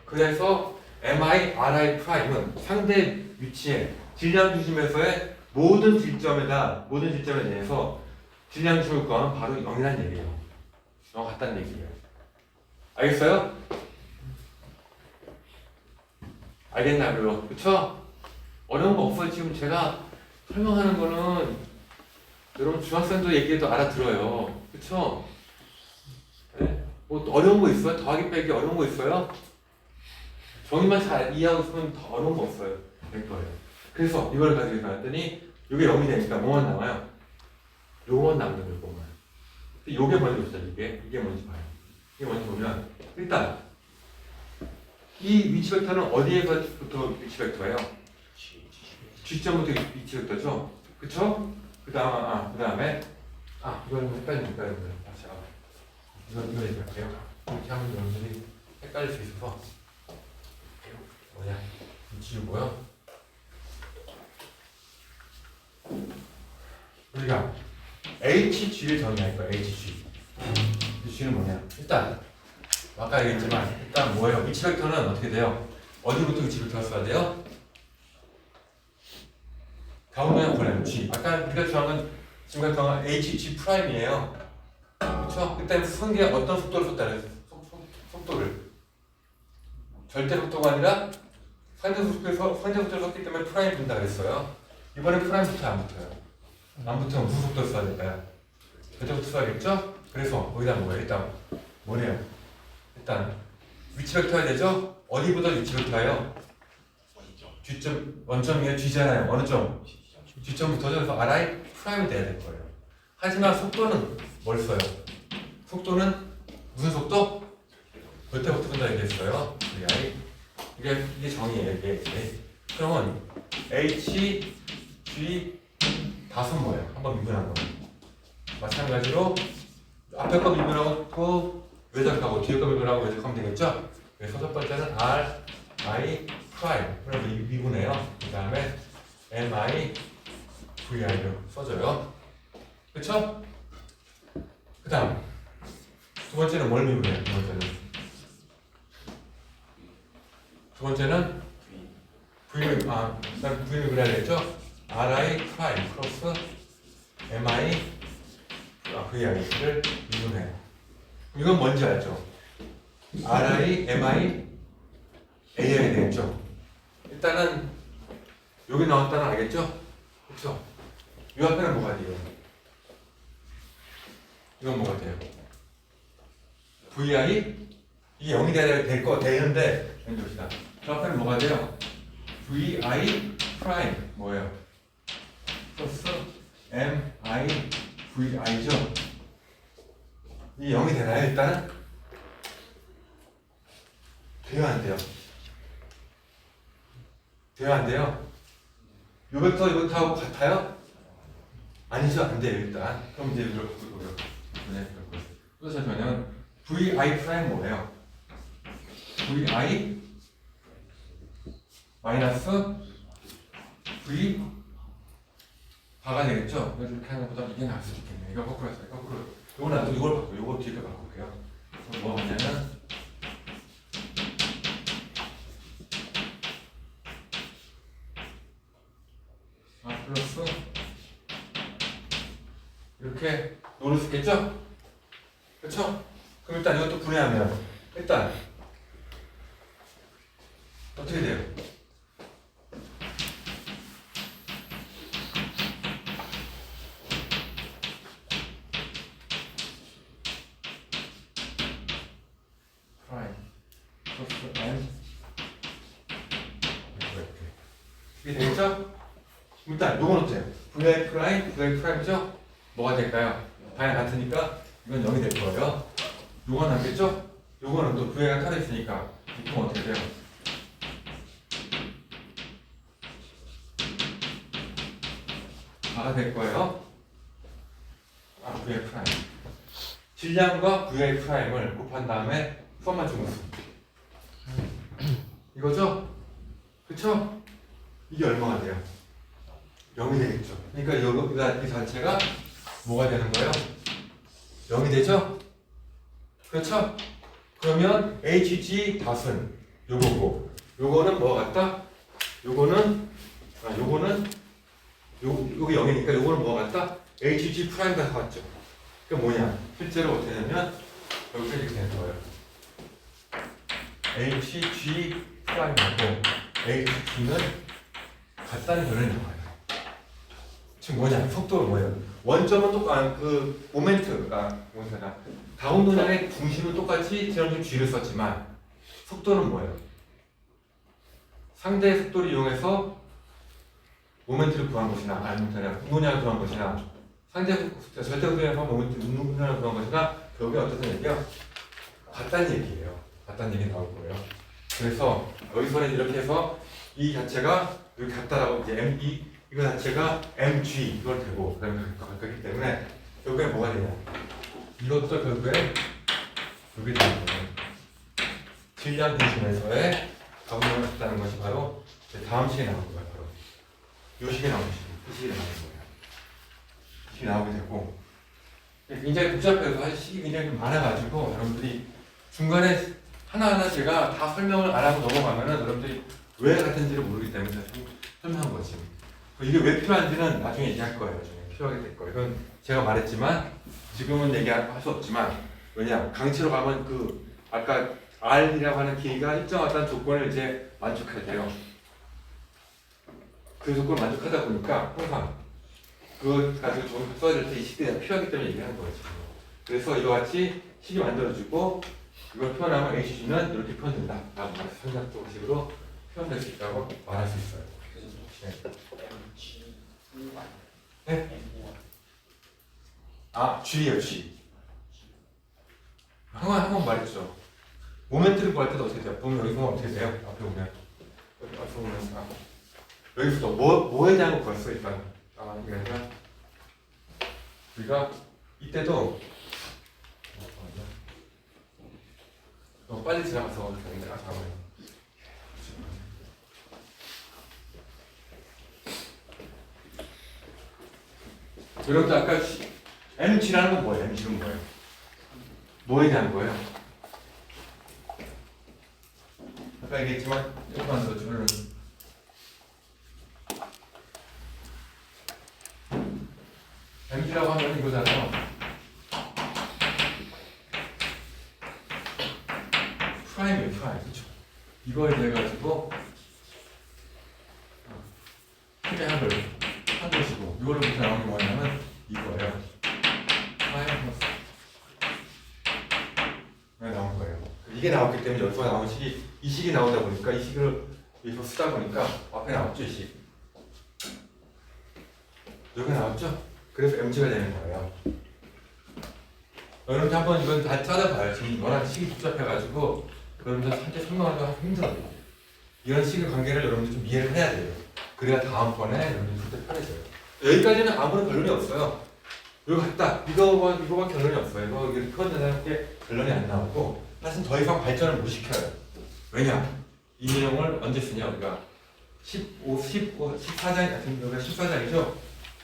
그래서 mi ri 프라임은 상대 위치에 질량 중심에서의 모든 질점에 대해서 질량 중심권은 바로 0이라는 얘기예요. 0 같다는 얘기예요. 알겠어요? 알겠나요? 그쵸? 어려운 거 없어요. 지금 제가 설명하는 거는 여러분 중학생도 얘기해도 알아들어요. 그쵸? 네? 뭐 어려운 거 있어요? 더하기 빼기 어려운 거 있어요? 정의만 잘 이해하고 있으면 더 어려운 거 없어요. 될 거예요. 그래서 이걸 가지고 봤더니 이게 0이 되니까 뭐만 남아요? 요거만 남는 거예요. 요거만. 요게 먼저 보자. 이게 뭔지 봐요. 이게 뭔지 보면 일단 이 위치 벡터는 어디에서부터 위치 벡터예요? G점부터 위치 벡터죠? 그쵸? 그 다음에 이걸 헷갈리니까 다시 이걸 얘기할게요. 이렇게 하면 여러분들이 헷갈릴 수 있어서 뭐냐? 위치고요. 우리가 HG를 정의할 거예요. HG. G는 뭐냐? 일단 아까 얘기했지만 일단 뭐예요? 위치 벡터는 어떻게 돼요? 어디부터 위치 벡터가 써야 돼요? 가운데 보내는 G. 아까 우리가 정한 건 지금 벡터가 HG 프라임이에요. 그렇죠? 그때 쓴 게 어떤 속도를 썼다 그랬어요? 속도를 절대 속도가 아니라 상대 속도를 썼기 때문에 프라임 분다 그랬어요. 이번엔 프라임 속도 안 붙어요. 안 붙으면 무슨 속도를 써야 될까요? 절대 속도 써야겠죠? 그래서 거기다 뭐예요? 일단 뭐래요? 일단 위치 벡터야 되죠? 어디보다 위치 벡터예요? G점 원점이에요. G잖아요. 어느 점? G점부터죠. 그래서 RI 프라임이 돼야 될 거예요. 하지만 속도는 뭘 써요? 속도는 무슨 속도? 절대 속도다 얘기했어요. 이게 정의예요. 이게. 그러면 H, G 다섯 뭐예요? 한번 미분한 거. 마찬가지로 앞에 거 미분하고 외적하고 뒤에 거 미분하고 외적하면 되겠죠? 그래서 첫 번째는 R, I 프라임. 그래서 미분해요. 그 다음에 M, I, V, I로 써줘요. 그쵸? 그 다음 두 번째는 뭘 미분해요? 두 번째는 V 미분해야 되겠죠? RI 프라임 플러스 MI VI를 미분해요. 이건 뭔지 알죠? RI, MI, AI가 되겠죠? 일단은 여기 나왔다는 알겠죠? 그쵸? 이 앞에는 뭐가 돼요? 이건 뭐가 돼요? VI? 이게 0이 되는데 봅시다. 저 앞에는 뭐가 돼요? VI 프라임 뭐예요? 플러스 MI VI죠? 이게 0이 되나요? 일단은? 돼요 안 돼요? 돼요 안 돼요? 요 벡터 이것하고 같아요? 아니죠, 안 돼요 일단. 그럼 이제 이걸 바꾸고요. 그래서 저는 VI 프라임 뭐예요? VI 마이너스 V 바가 되겠죠? 이렇게 하는 것보다 이게 나을 수도 있겠네. 이거 거꾸로 했어요. 거꾸로. 요거 놔두고 이걸 바꿔. 요거 뒤에 바꿀게요. 그럼 뭐가 뭐냐면 플러스 이렇게 놓을 수 있겠죠? 그렇죠? 그럼 일단 이것도 분해하면 일단 어떻게 돼요? 프라임 플러스 n 이게 되겠죠? 일단 요건 어때요? VI 프라임이죠? 뭐가 될까요? 방향 같으니까 이건 0이 될 거예요. 요건 남겠죠? 요거는 또 VA가 따로 있으니까 보통 어떻게 돼요? R가 될 거예요. VI 프라임. 질량과 VI 프라임을 곱한 다음에 수업만 중수. 이거죠? 그쵸? 이게 얼마가 돼요? 0이 되겠죠. 그러니까 이 자체가 뭐가 되는 거예요? 0이 되죠? 그렇죠? 그러면 HG 닷은 요거고, 요거는 뭐가 같다? 요거는 요게 0이니까 요거는 뭐가 같다? HG 프라임과 같죠. 그게 뭐냐? 실제로 어떻게 되냐면 여기서 이렇게 되는 거예요. HG 프라임하고 HG는 같다는 결론이 나와요. 지금 뭐냐? 속도는 뭐예요? 원점은 그 모멘트가 뭐냐? 다운동량의 중심은 똑같이 지난주 G를 썼지만 속도는 뭐예요? 상대의 속도를 이용해서 모멘트를 구한 것이나 아니면 운동량을 구한 것이나 상대 절대 속도에서 모멘트 운동량을 구한 것이나 결국에 어떤 얘기요? 같다는 얘기예요. 같다는 얘기 나올 거예요. 그래서 여기서는 이렇게 해서 이 자체가 이렇게 같다라고 이제 이거 자체가 mg 이걸 되고 그다음에 같기 때문에 결국에 뭐가 되냐? 이것도 결국에 여기 되는 거예요. 질량 중심에서의 가운데가 같다는 것이 바로 다음 식에 나올 거예요. 바로 이 식에 나오는 이 식에 나오는 거예요. 이 식이 나오게 되고 굉장히 복잡해서 사실 식이 굉장히 많아가지고 여러분들이 중간에 하나하나 제가 다 설명을 안 하고 넘어가면은 여러분들이 왜 같은지를 모르기 때문에 설명한 거지. 이게 왜 필요한지는 나중에 얘기할 거예요. 나중에 필요하게 될 거예요. 이건 제가 말했지만 지금은 얘기할 수 없지만 왜냐 강체로 가면 그 아까 R이라고 하는 길이가 일정한 조건을 이제 만족해야 돼요. 그 조건을 만족하다 보니까 항상 그걸 가지고 좋은 써야 될 때 이 식이 필요하기 때문에 얘기하는 거예요. 지금. 그래서 이와 같이 식이 만들어지고 이걸 표현하면 HG는 이렇게 표현된다. 라고 말해서 상상적 식으로 표현될 수 있다고 말할 수 있어요. 네? 아, G예요, G. 한번 말했죠. 모멘트를 구할 때도 어떻게 돼요? 보면 여기 보면 어떻게 돼요? 앞에 보면. 여기 앞에 보면. 여기서도 뭐에 대한 거 구했어, 일단. 이게 아니라. 우리가 이때도 빨리 지나가서 잠깐만요. 여러분들 아까 MG라는 건 뭐예요? MG는 뭐예요? 뭐에 대한 거예요? 아까 얘기했지만 조금만 더 줄은 MG라고 하면 이거잖아요. 프라임이에요, 프라임. 그렇죠? 이거에 대해 가지고 힘의 합을 한 것이고 이거로부터 나오는 게 뭐냐면 이거예요. 프라임 플러스 나온 거예요. 이게 나왔기 때문에 여기서 나온 식이 이 식이 나오다 보니까 이 식을 여기서 쓰다 보니까 앞에 나왔죠, 이 식. 여기 나왔죠? 그래서 MG가 되는 거예요. 여러분들 한번 이건 다 찾아봐요. 지금 워낙 식이 복잡해가지고 여러분들 한테 설명하기가 힘들어요. 이런 식의 관계를 여러분들 좀 이해를 해야 돼요. 그래야 다음번에 여러분들 그때 편해져요. 여기까지는 아무런 결론이 없어요. 이거 같다. 이거밖에 결론이 없어요. 이거 표현되는 게 결론이 안 나오고 사실 더 이상 발전을 못 시켜요. 왜냐? 이 내용을 언제 쓰냐 우리가 14장, 여기가 14장이죠?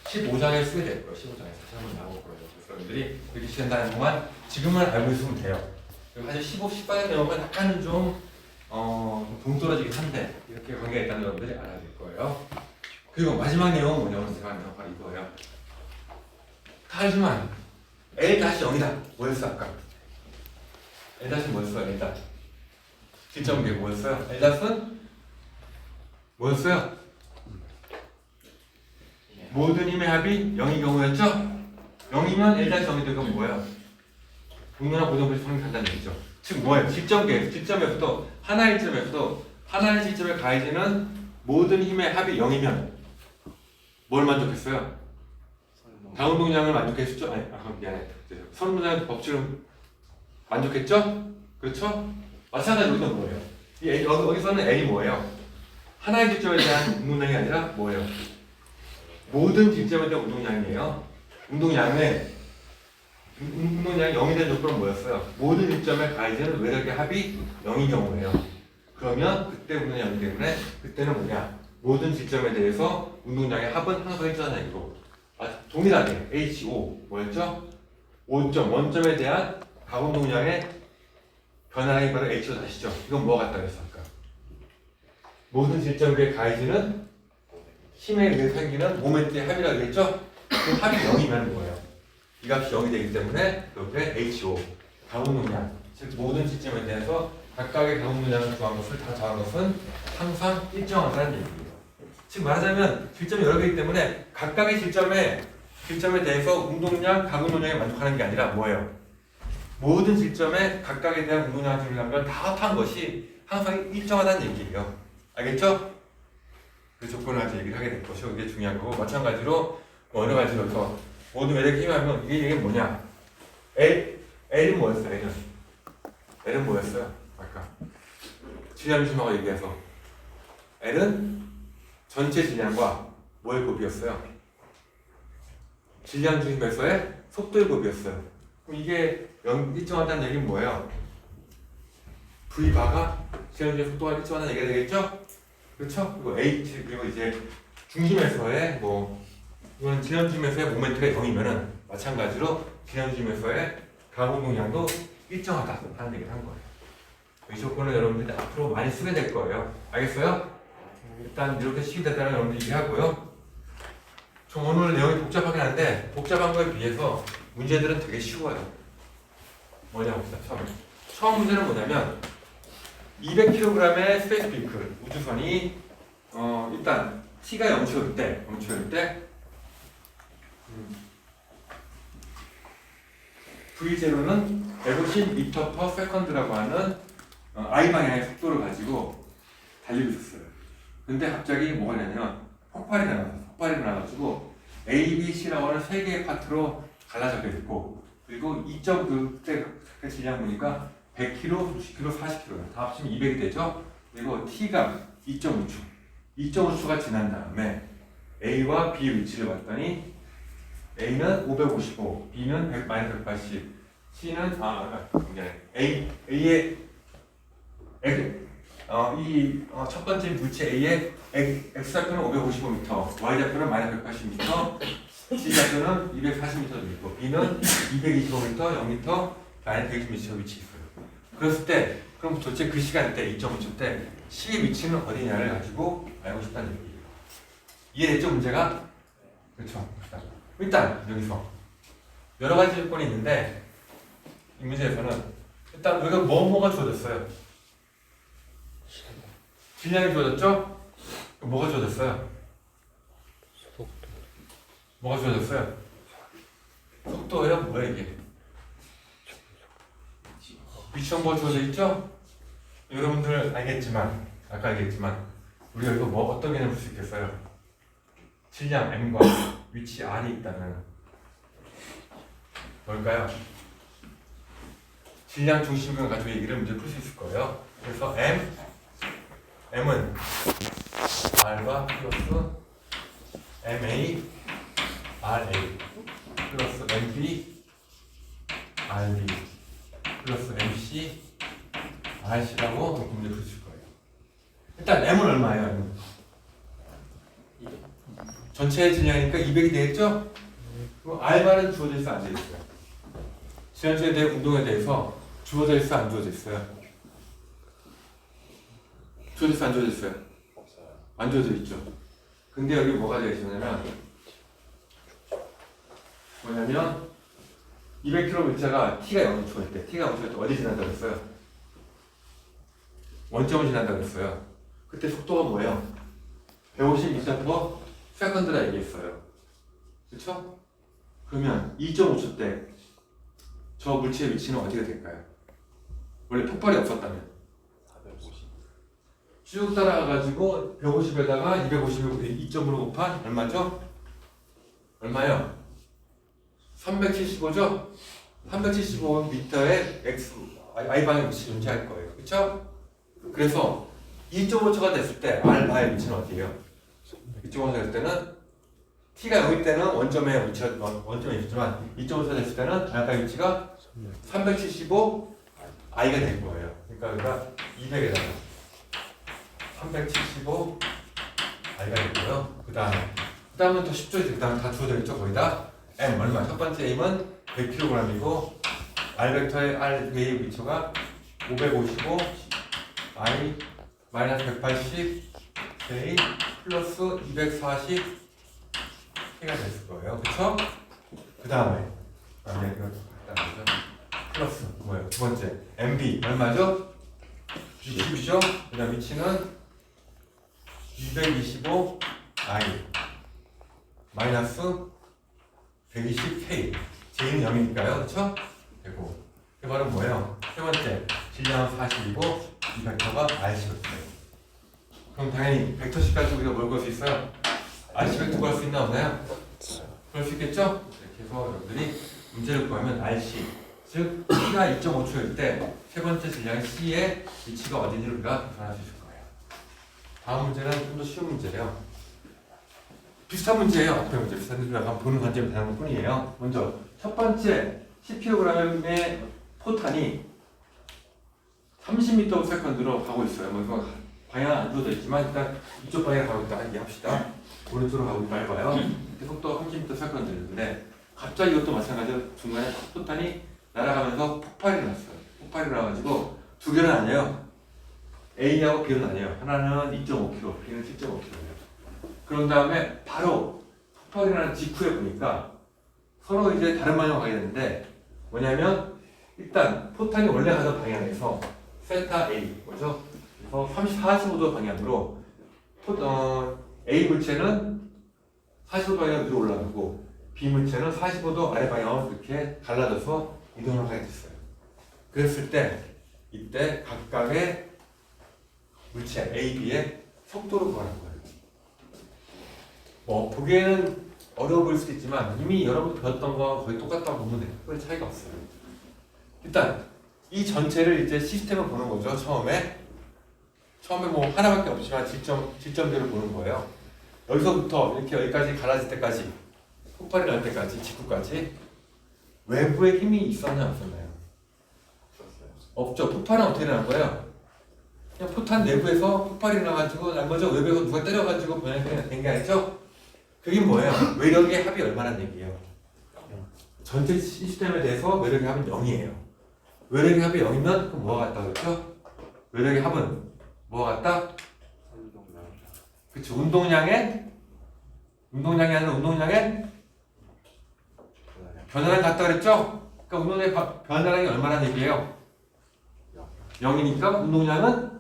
15장에 쓰게 될 거예요. 15장에 다시 한번 나올 거예요. 그래서 여러분들이 그렇게 시간다는 동안 지금은 알고 있으면 돼요. 사실 15, 14장 내용은 약간은 좀 동떨어지긴 한데 이렇게 관계가 있다는 여러분들이 알아야 될 거예요. 그리고 마지막 내용은 뭐냐면 제가 하는 바로 이거예요. 하지만 L-0이다. 뭐였어 아까? L- 뭐였어요? L-. 기점계 뭐였어요? L-은 뭐였어요? 모든 힘의 합이 0인 경우였죠? 0이면 L-0이 되면 뭐예요? 동료나 고정물이 성립 한다는 얘기죠. 즉 뭐예요? 직점에서도 하나의 시점에 가해지는 모든 힘의 합이 0이면 뭘 만족했어요? 다운동량을 만족했죠? 미안해. 선운동량 법칙을 만족했죠? 그렇죠? 마찬가지로 여기는 뭐예요? 여기서는 L이 뭐예요? 하나의 질점에 대한 운동량이 아니라 뭐예요? 모든 질점에 대한 운동량이에요. 운동량이 0이 된 조건은 뭐였어요? 모든 질점에 가해지는 외력의 합이 0인 경우예요. 그러면 그때 운동량이 0이기 때문에 그때는 뭐냐? 모든 질점에 대해서 운동량의 합은 항상 일정하다는 얘기고, 동일하게 HO 뭐였죠? 5점, 원점에 대한 각 운동량의 변화량이 바로 HO 다시죠. 이건 뭐가 같다 그랬어 아까? 모든 질점에 가해지는 힘에 의해 생기는 모멘트의 합이라고 했죠? 그 합이 0이면 뭐예요? 이 값이 0이 되기 때문에 옆에 HO, 각 운동량, 즉 모든 질점에 대해서 각각의 각 운동량을 구한 것을 다 더한 것은 항상 일정하다는 얘기예요. 즉 말하자면 질점이 여러 개이기 때문에 각각의 질점에 대해서 운동량, 각 운동량에 만족하는 게 아니라 뭐예요? 모든 질점에 각각에 대한 운동량을 증명하면 다 합한 것이 항상 일정하다는 얘기예요. 알겠죠? 그 조건을 아직 얘기를 하게 될 것이고 이게 중요한 거고, 마찬가지로 어느 가지로서 모든 매력에 힘하면 이게 뭐냐? L은 뭐였어요? L은 뭐였어요? 아까 질량 중심하고 얘기해서 L은 전체 질량과 뭐의 곱이었어요? 질량 중심에서의 속도의 곱이었어요. 그럼 이게 일정하다는 얘기는 뭐예요? V바가 질량 중심의 속도가 일정하다는 얘기가 되겠죠? 그렇죠? 그리고 H 그리고 이제 중심에서의 이건 질량 중심에서의 모멘트가 0이면은 마찬가지로 질량 중심에서의 각 운동량도 일정하다 하는 얘기를 한 거예요. 이 조건을 여러분들이 앞으로 많이 쓰게 될 거예요. 알겠어요? 일단 이렇게 식이 됐다는 여러분들 이해하고요. 좀 오늘 내용이 복잡하긴 한데 복잡한 거에 비해서 문제들은 되게 쉬워요. 뭐냐 봅시다. 처음 문제는 뭐냐면 200kg의 스페이스피크 우주선이 일단 T가 0초일 때 V0는 150m/s라고 하는 I 방향의 속도를 가지고 달리고 있었어요. 근데 갑자기 뭐가 되냐면 폭발이 나가지고 A, B, C라고 하는 세 개의 파트로 갈라져게 됐고, 그리고 2.9대 질량 보니까 100kg, 60kg, 40kg 다 합치면 200이 되죠. 그리고 T가 2.5초가 지난 다음에 A와 B의 위치를 봤더니 A는 555, B는 180, C는 A의 첫 번째 물체 A의 X좌표는 555m, Y좌표는 -180m, C좌표는 240m도 있고, B는 225m, 0m, -160m 위치 있어요. 그랬을 때, 그럼 도대체 그 시간 때, 2.5초 때 C의 위치는 어디냐를 가지고 알고 싶다는 얘기예요. 이해됐죠, 문제가? 그렇죠. 일단 여기서 여러 가지 조건이 있는데 이 문제에서는 일단 여기가 뭐가 주어졌어요? 질량이 주어졌죠? 뭐가 주어졌어요? 속도. 뭐가 주어졌어요? 속도예요? 뭐야 이게? 위치 정보가 주어져 있죠? 여러분들 아까 알겠지만 우리가 이거 어떤 개념을 쓸 수 있겠어요? 질량 M과 위치 R이 있다면 뭘까요? 질량 중심을 가지고 얘기를 문제 풀 수 있을 거예요. 그래서 M은 R과 플러스 MA, RA 플러스 MB, RB 플러스 MC, RC라고 문제 풀 수 있을 거예요. 일단 M은 얼마예요? M은? 전체 질량이니까 200이 되겠죠? 그럼 R만은 주어져 있어, 안 주어져 있어요? 지난주에 대한 운동에 대해서 주어져 있어, 안 주어져 있어요? 주어져 있어, 안 주어져 있어요? 안 주어져 있죠. 근데 여기 뭐가 되어 있냐면 200km 물체가 T가 0초일 때, T가 0초일 때 어디 지난다고 했어요? 원점을 지난다고 했어요. 그때 속도가 뭐예요? 150m/s 라 얘기했어요. 그렇죠? 그러면 2.5초 때 저 물체의 위치는 어디가 될까요? 원래 폭발이 없었다면 450. 쭉 따라가가지고 150에다가 250을 2점으로 곱한 얼마죠? 얼마요? 375죠? 375m의 x I 방향 위치 존재할 거예요. 그렇죠? 그래서 2.5초가 됐을 때 R의 위치는 어디예요? 2.5초가 됐을 때는 T가 0일 때는 원점에 있지만 2.5초가 됐을 때는 R의 위치가 375 I가 될 거예요. 그러니까 200에다가 375 I가 되고요. 그 다음은 더 쉽죠. 그 다음 다 주어져 있죠. 거의 다 M 얼마? 첫 번째 M은 100kg이고 R 벡터의 R의 위치가 555 I 마이너스 180 J 플러스 240 K가 됐을 거예요. 그쵸? 그 다음에 플러스 뭐예요? 두 번째 MB 얼마죠? 60이죠? 그 다음 위치는 225 I 마이너스 120 K J는 0이니까요. 그쵸? 되고 그 말은 뭐예요? 세 번째 질량은 40이고 이 벡터가 RC였어요. 그럼 당연히 벡터식까지 우리가 뭘 구할 수 있어요? RC 벡터 구할 수 있나 없나요? 그럴 수 있겠죠? 이렇게 해서 여러분들이 문제를 구하면 RC 즉 T가 2.5초일 때 세 번째 질량 C의 위치가 어디인지 우리가 계산할 수 있을 거예요. 다음 문제는 좀 더 쉬운 문제예요. 비슷한 문제예요. 앞에 문제 비슷한 문제를 한번 보는 관점이 다른 것 뿐이에요. 먼저 첫 번째 10kg의 포탄이 30m/s로 가고 있어요. 뭐 이거 방향 안 주어져 있지만 일단 이쪽 방향으로 가고 있다 얘기합시다. 오른쪽으로 가고 있다 해봐요. 속도 30m/s인데 갑자기 이것도 마찬가지로 중간에 포탄이 날아가면서 폭발이 났어요. 폭발이 나가지고 두 개는 아니에요. A하고 B는 아니에요. 하나는 2.5kg, B는 7.5kg예요. 그런 다음에 바로 폭발이 나는 직후에 보니까 서로 이제 다른 방향으로 가게 되는데 뭐냐면 일단 포탄이 원래 가던 방향에서 세타 A 뭐죠? 그래서 45도 방향으로 A 물체는 45도 방향으로 위로 올라가고 B 물체는 45도 아래 방향으로 이렇게 갈라져서 이동을 하게 됐어요. 그랬을 때 이때 각각의 물체 A, B의 속도를 구하는 거예요. 뭐 보기에는 어려워 보일 수도 있지만 이미 여러분도 배웠던 거와 거의 똑같다고 보면 돼요. 별 차이가 없어요. 일단 이 전체를 이제 시스템을 보는 거죠. 처음에 뭐 하나밖에 없지만 질점들을 보는 거예요. 여기서부터 이렇게 여기까지 갈라질 때까지 폭발이 날 때까지 직후까지 외부에 힘이 있었나요 없었나요? 없죠. 폭발은 어떻게 난 거예요? 그냥 포탄 내부에서 폭발이 나가지고 난 거죠. 외부에서 누가 때려가지고 변형이 된 게 아니죠? 그게 뭐예요? 외력의 합이 얼마나 얘기예요? 전체 시스템에 대해서 외력의 합은 0이에요. 외력의 합이 0이면 그럼 뭐가 같다 그랬죠? 외력의 합은 뭐가 같다? 그쵸. 운동량의 변화량 같다 그랬죠? 그러니까 운동량의 변화량이 얼마나 얘기예요? 0이니까 운동량은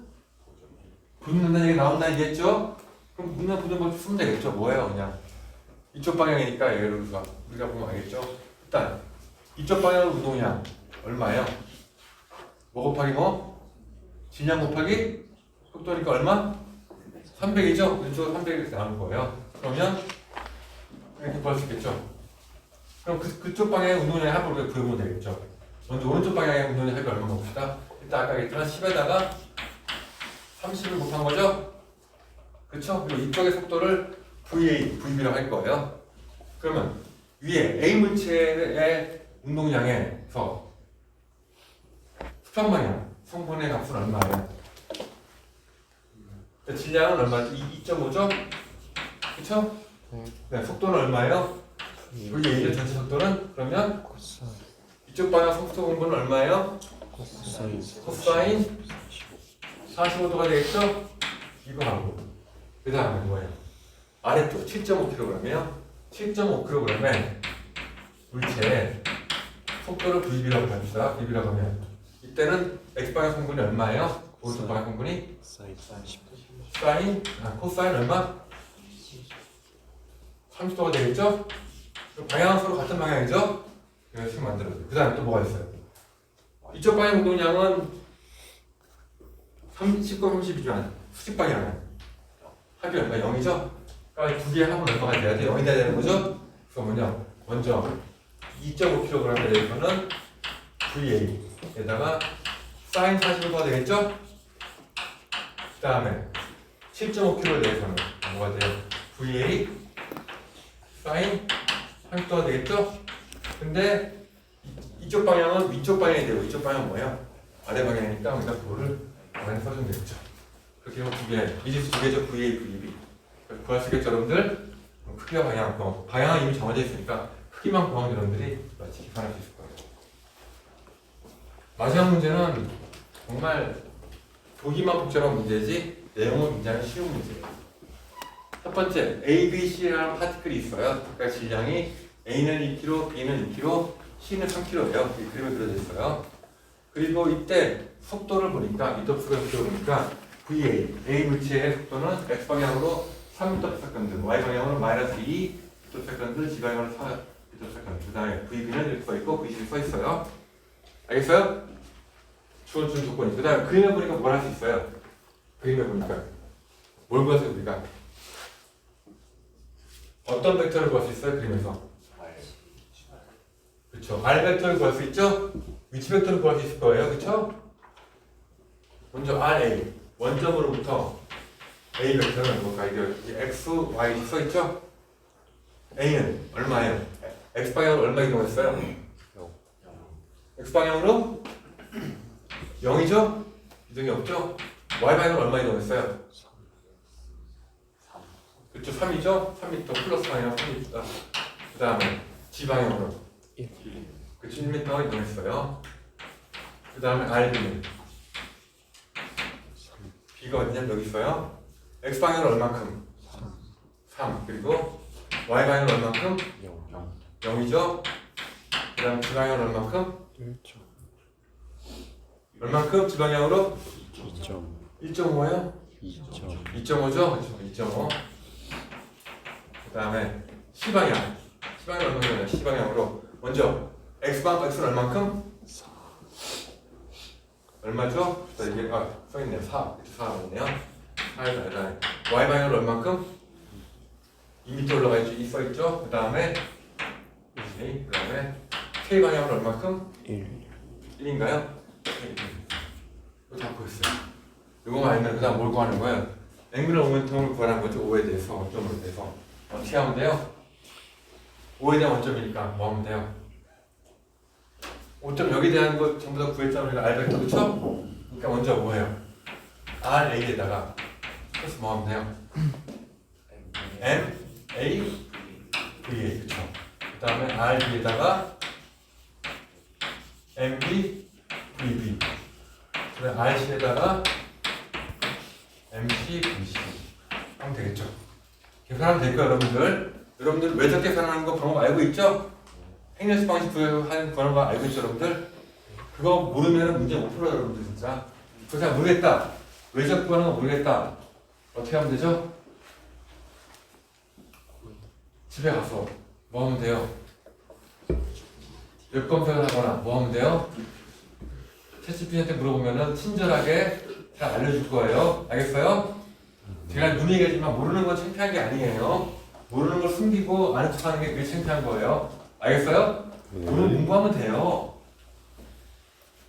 붙는다는 얘기가 나온다는 얘기겠죠? 그럼 붙는 법 쓰면 되겠죠? 뭐예요? 그냥 이쪽 방향이니까 예를 들어서 우리가 보면 알겠죠? 일단 이쪽 방향 운동량 얼마예요? 뭐 곱하기 뭐? 질량 곱하기 속도니까 얼마? 300이죠? 왼쪽 300 나올 거예요. 그러면 이렇게 구할 수 있겠죠? 그럼 그쪽 방향의 운동량의 합을 우리가 구해보면 되겠죠? 먼저 오른쪽 방향의 운동량의 합이 얼마 봅시다. 일단 아까 얘기했지만 10에다가 30을 곱한 거죠? 그쵸? 그리고 이쪽의 속도를 VB라고 할 거예요. 그러면 위에 A 물체의 운동량에서 수평 방향 성분의 값은 얼마예요? 질량은 얼마죠? 2.5죠? 그쵸? 네, 속도는 얼마예요? VA의 전체 속도는 그러면 이쪽 방향 속도 공분은 얼마예요? 코사인 45도가 되겠죠? 이거 하고 그 다음에 뭐예요? 아래쪽 7.5kg이에요. 7.5kg의 물체의 속도를 VB라고 합시다. VB라고 하면 이때는 X방향 성분이 얼마예요? 오른쪽 방향 성분이? 코사인 얼마? 30도가 되겠죠? 방향은 서로 같은 방향이죠? 그래서 지금 만들어줘요. 그 다음에 또 뭐가 있어요? 이쪽 방향 운동량은 19, 32죠. 수직 방향은 합이 얼마? 0이죠? 그러니까 두 개의 합은 얼마가 돼야 돼? 0이 돼야 되는 거죠? 그래서 뭐냐? 먼저 2.5kg에 대해서는 VA에다가 사인 45도가 되겠죠? 그 다음에 7.5km에 대해서는 뭐가 돼요? VA 사인 30도가 되겠죠? 근데 이쪽 방향은 위쪽 방향이 되고 이쪽 방향은 뭐예요? 아래 방향이니까 우리가 그거를 방향 써주면 되겠죠. 그렇게 하면 두 개, 미지수 두 개죠. VA, VB. 구할 수 있겠죠, 여러분들? 크기와 방향, 방향은 이미 정해져 있으니까 크기만 구하면 여러분들이 마치 계산할 수 있을 거예요. 마지막 문제는 정말 보기만 복잡한 문제지 내용은 굉장히 쉬운 문제예요. 첫 번째, A, B, C라는 파티클이 있어요. 각각 질량이 A는 2kg, B는 2kg, C는 3kg예요. 이 그림에 그려져 있어요. 그리고 이때 속도를 보니까 미터프가 보니까 VA, A 물체의 속도는 X 방향으로 3m/s, Y 방향으로 -2m/s, Z 방향으로 4m/s. 그 다음에 VB는 이렇게 써 있고 VC는 써 있어요. 알겠어요? 주어준 조건이. 그 다음에 그림에 보니까 뭘 할 수 있어요? 그림에 보니까 뭘 구하세요 우리가? 어떤 벡터를 구할 수 있어요? 그림에서. 그렇죠. R 벡터를 구할 수 있죠? 위치 벡터를 구할 수 있을 거예요. 그렇죠? 먼저 RA 원점으로부터 A 벡터는 뭘까? 이게 X, Y 써 있죠? A는 얼마예요? X 방향으로 얼마 이동했어요? X 방향으로 0이죠? 이동이 없죠? Y 방향으로 얼마 이동했어요? 그렇죠? 3이죠? 3m 플러스 마이너스 3m. 그 다음에 G 방향으로 1m 이동했어요. 그 다음에 RB는 B가 어디냐면 여기 있어요. X 방향으로 얼만큼? 3. 그리고 Y 방향으로 얼만큼? 0이죠? 그 다음 G 방향으로 얼만큼? 1점. 얼만큼? G 방향으로? 2점. 1.5예요? 2점. 2.5죠? 그렇죠. 2.5. 그 다음에 C 방향. C 방향 얼마냐? C 방향으로 먼저 X는 얼만큼? 4. 얼마죠? 자, 이게 써있네요. 4. 4가 있네요. 4에다 그다음에 Y 방향으로 얼만큼? 2m 올라가 있죠. 2 써있죠. 그 다음에 그 다음에 K 방향으로 얼만큼? 1. 1인가요? 이거 다 보였어요. 이거만 알면 그 다음 뭘 구하는 거예요? 앵글러 모멘텀을 구하는 거죠. O에 대해서, 원점으로 대해서. 어떻게 하면 돼요? O에 대한 원점이니까 뭐 하면 돼요? 5점 여기에 대한 거 전부 다 구했잖아요. 우리가 R벡터 그쵸? 그러니까 먼저 뭐예요? RA에다가 플러스 뭐 하면 돼요? M, A, VA 그쵸? 그 다음에 RB에다가 MB, VB 그 다음에 RC에다가 MC, VC 하면 되겠죠? 계산하면 될까요 여러분들? 여러분들 외적 계산하는 거 방법 알고 있죠? 행렬수 방식 구하는 거 알고 있죠 여러분들? 그거 모르면 문제 못 풀어요 여러분들 진짜. 그거 잘 모르겠다. 외적 구하는 거 모르겠다. 어떻게 하면 되죠? 집에 가서 뭐 하면 돼요? 웹 검색을 하거나 뭐 하면 돼요? 챗GPT한테 물어보면은 친절하게 잘 알려줄 거예요. 알겠어요? 제가 눈이 얘기하지만 모르는 건 창피한 게 아니에요. 모르는 걸 숨기고 아는 척하는 게 그게 창피한 거예요. 알겠어요? 오늘 공부하면 돼요.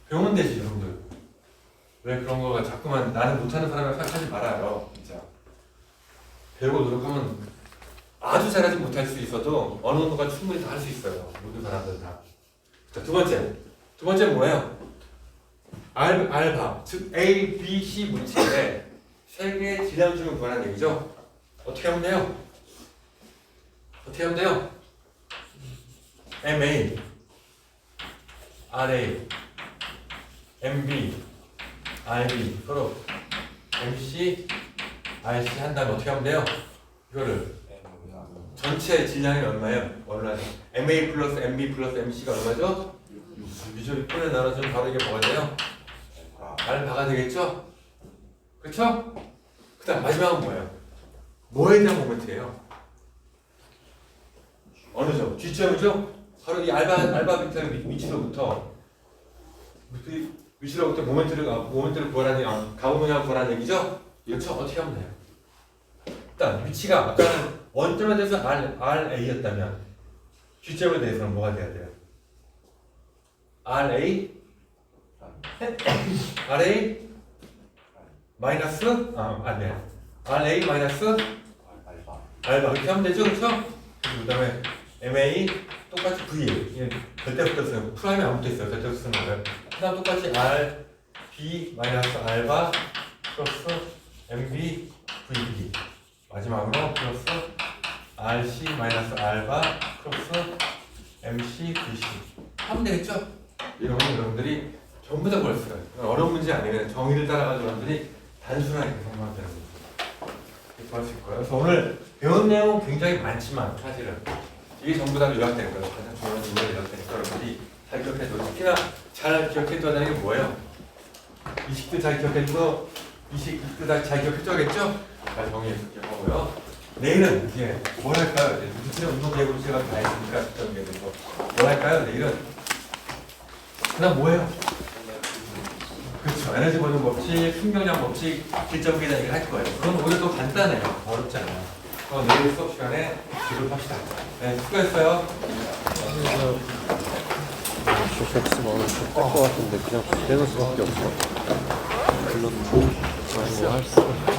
배우면 되지 여러분들. 왜 그런 거가 자꾸만 나는 못하는 사람을 생각하지 말아요. 진짜 배우고 노력하면 아주 잘하지 못할 수 있어도 어느 정도가 충분히 다 할 수 있어요. 모든 사람들은 다. 자, 두 번째는 뭐예요? 알파, 즉 A, B, C 물체의 세 개의 질량 중을 구하는 얘기죠. 어떻게 하면 돼요? 어떻게 하면 돼요? MA, RA, MB, RB 서로 MC, RC 한 다음에 어떻게 하면 돼요? 이거를 전체 질량이 얼마예요? MA 플러스 MB 플러스 MC가 얼마죠? 6죠. 6분의 나눠주면 바로 이게 뭐가 돼요? 알파가 되겠죠? 그렇죠? 그 다음 마지막은 뭐예요? 뭐에 대한 모멘트예요? 어느 점? G점이죠? 바로 이 알파 벡터의 위치로부터 모멘트를 구하라는 가공량을 구하라는 얘기죠? 그렇죠? 어떻게 하면 돼요? 일단 위치가 아까는 원점에 대해서 RA였다면 G점에 대해서는 뭐가 돼야 돼요? RA RA 마이너스 네. RA 마이너스 알바 이렇게 하면 되죠, 그렇죠? 그 다음에 MA 똑같이 V 절대부터 쓰는 거 프라임이 아무것도 있어요. 절대부터 쓰는 거예요. 그다음 똑같이 RB 마이너스 알바 플러스 MB VB 마지막으로 플러스 RC 마이너스 알바 플러스 MC VC 하면 되겠죠? 이런 건 여러분들이 전부 다 볼 수가 있어요. 어려운 문제 아니에요. 정의를 따라가지고 여러분들이 단순하게 계산만 되는 거죠. 이렇게 할 수 있고요. 그래서 오늘 배운 내용 굉장히 많지만 사실은 이게 전부 다 요약된 거예요. 가장 중요한 부분이 요약되니까 여러분들이 잘 기억해둬. 특히나 잘 기억해둬야 되는 게 뭐예요? 이식도 잘 기억해두고 이식도 잘 기억해줘야겠죠? 잘 정리해보고요. 내일은 이제 뭘 할까요? 누트의 운동 계획으로 제가 다 했으니까 특정 계획으로 뭘 할까요? 내일은 그다음 뭐예요? 그렇죠. 에너지 버전 법칙, 순경량 법칙, 질적 계산 얘기를 할 거예요. 그건 오히려 더 간단해요. 어렵잖아요. 그럼 내일 수업 시간에 기록합시다. 네, 수고했어요. 쇼팩스 마음을 뺄것 같은데 그냥 빼놓을 수밖에 없어. 물론 뭐 할 수.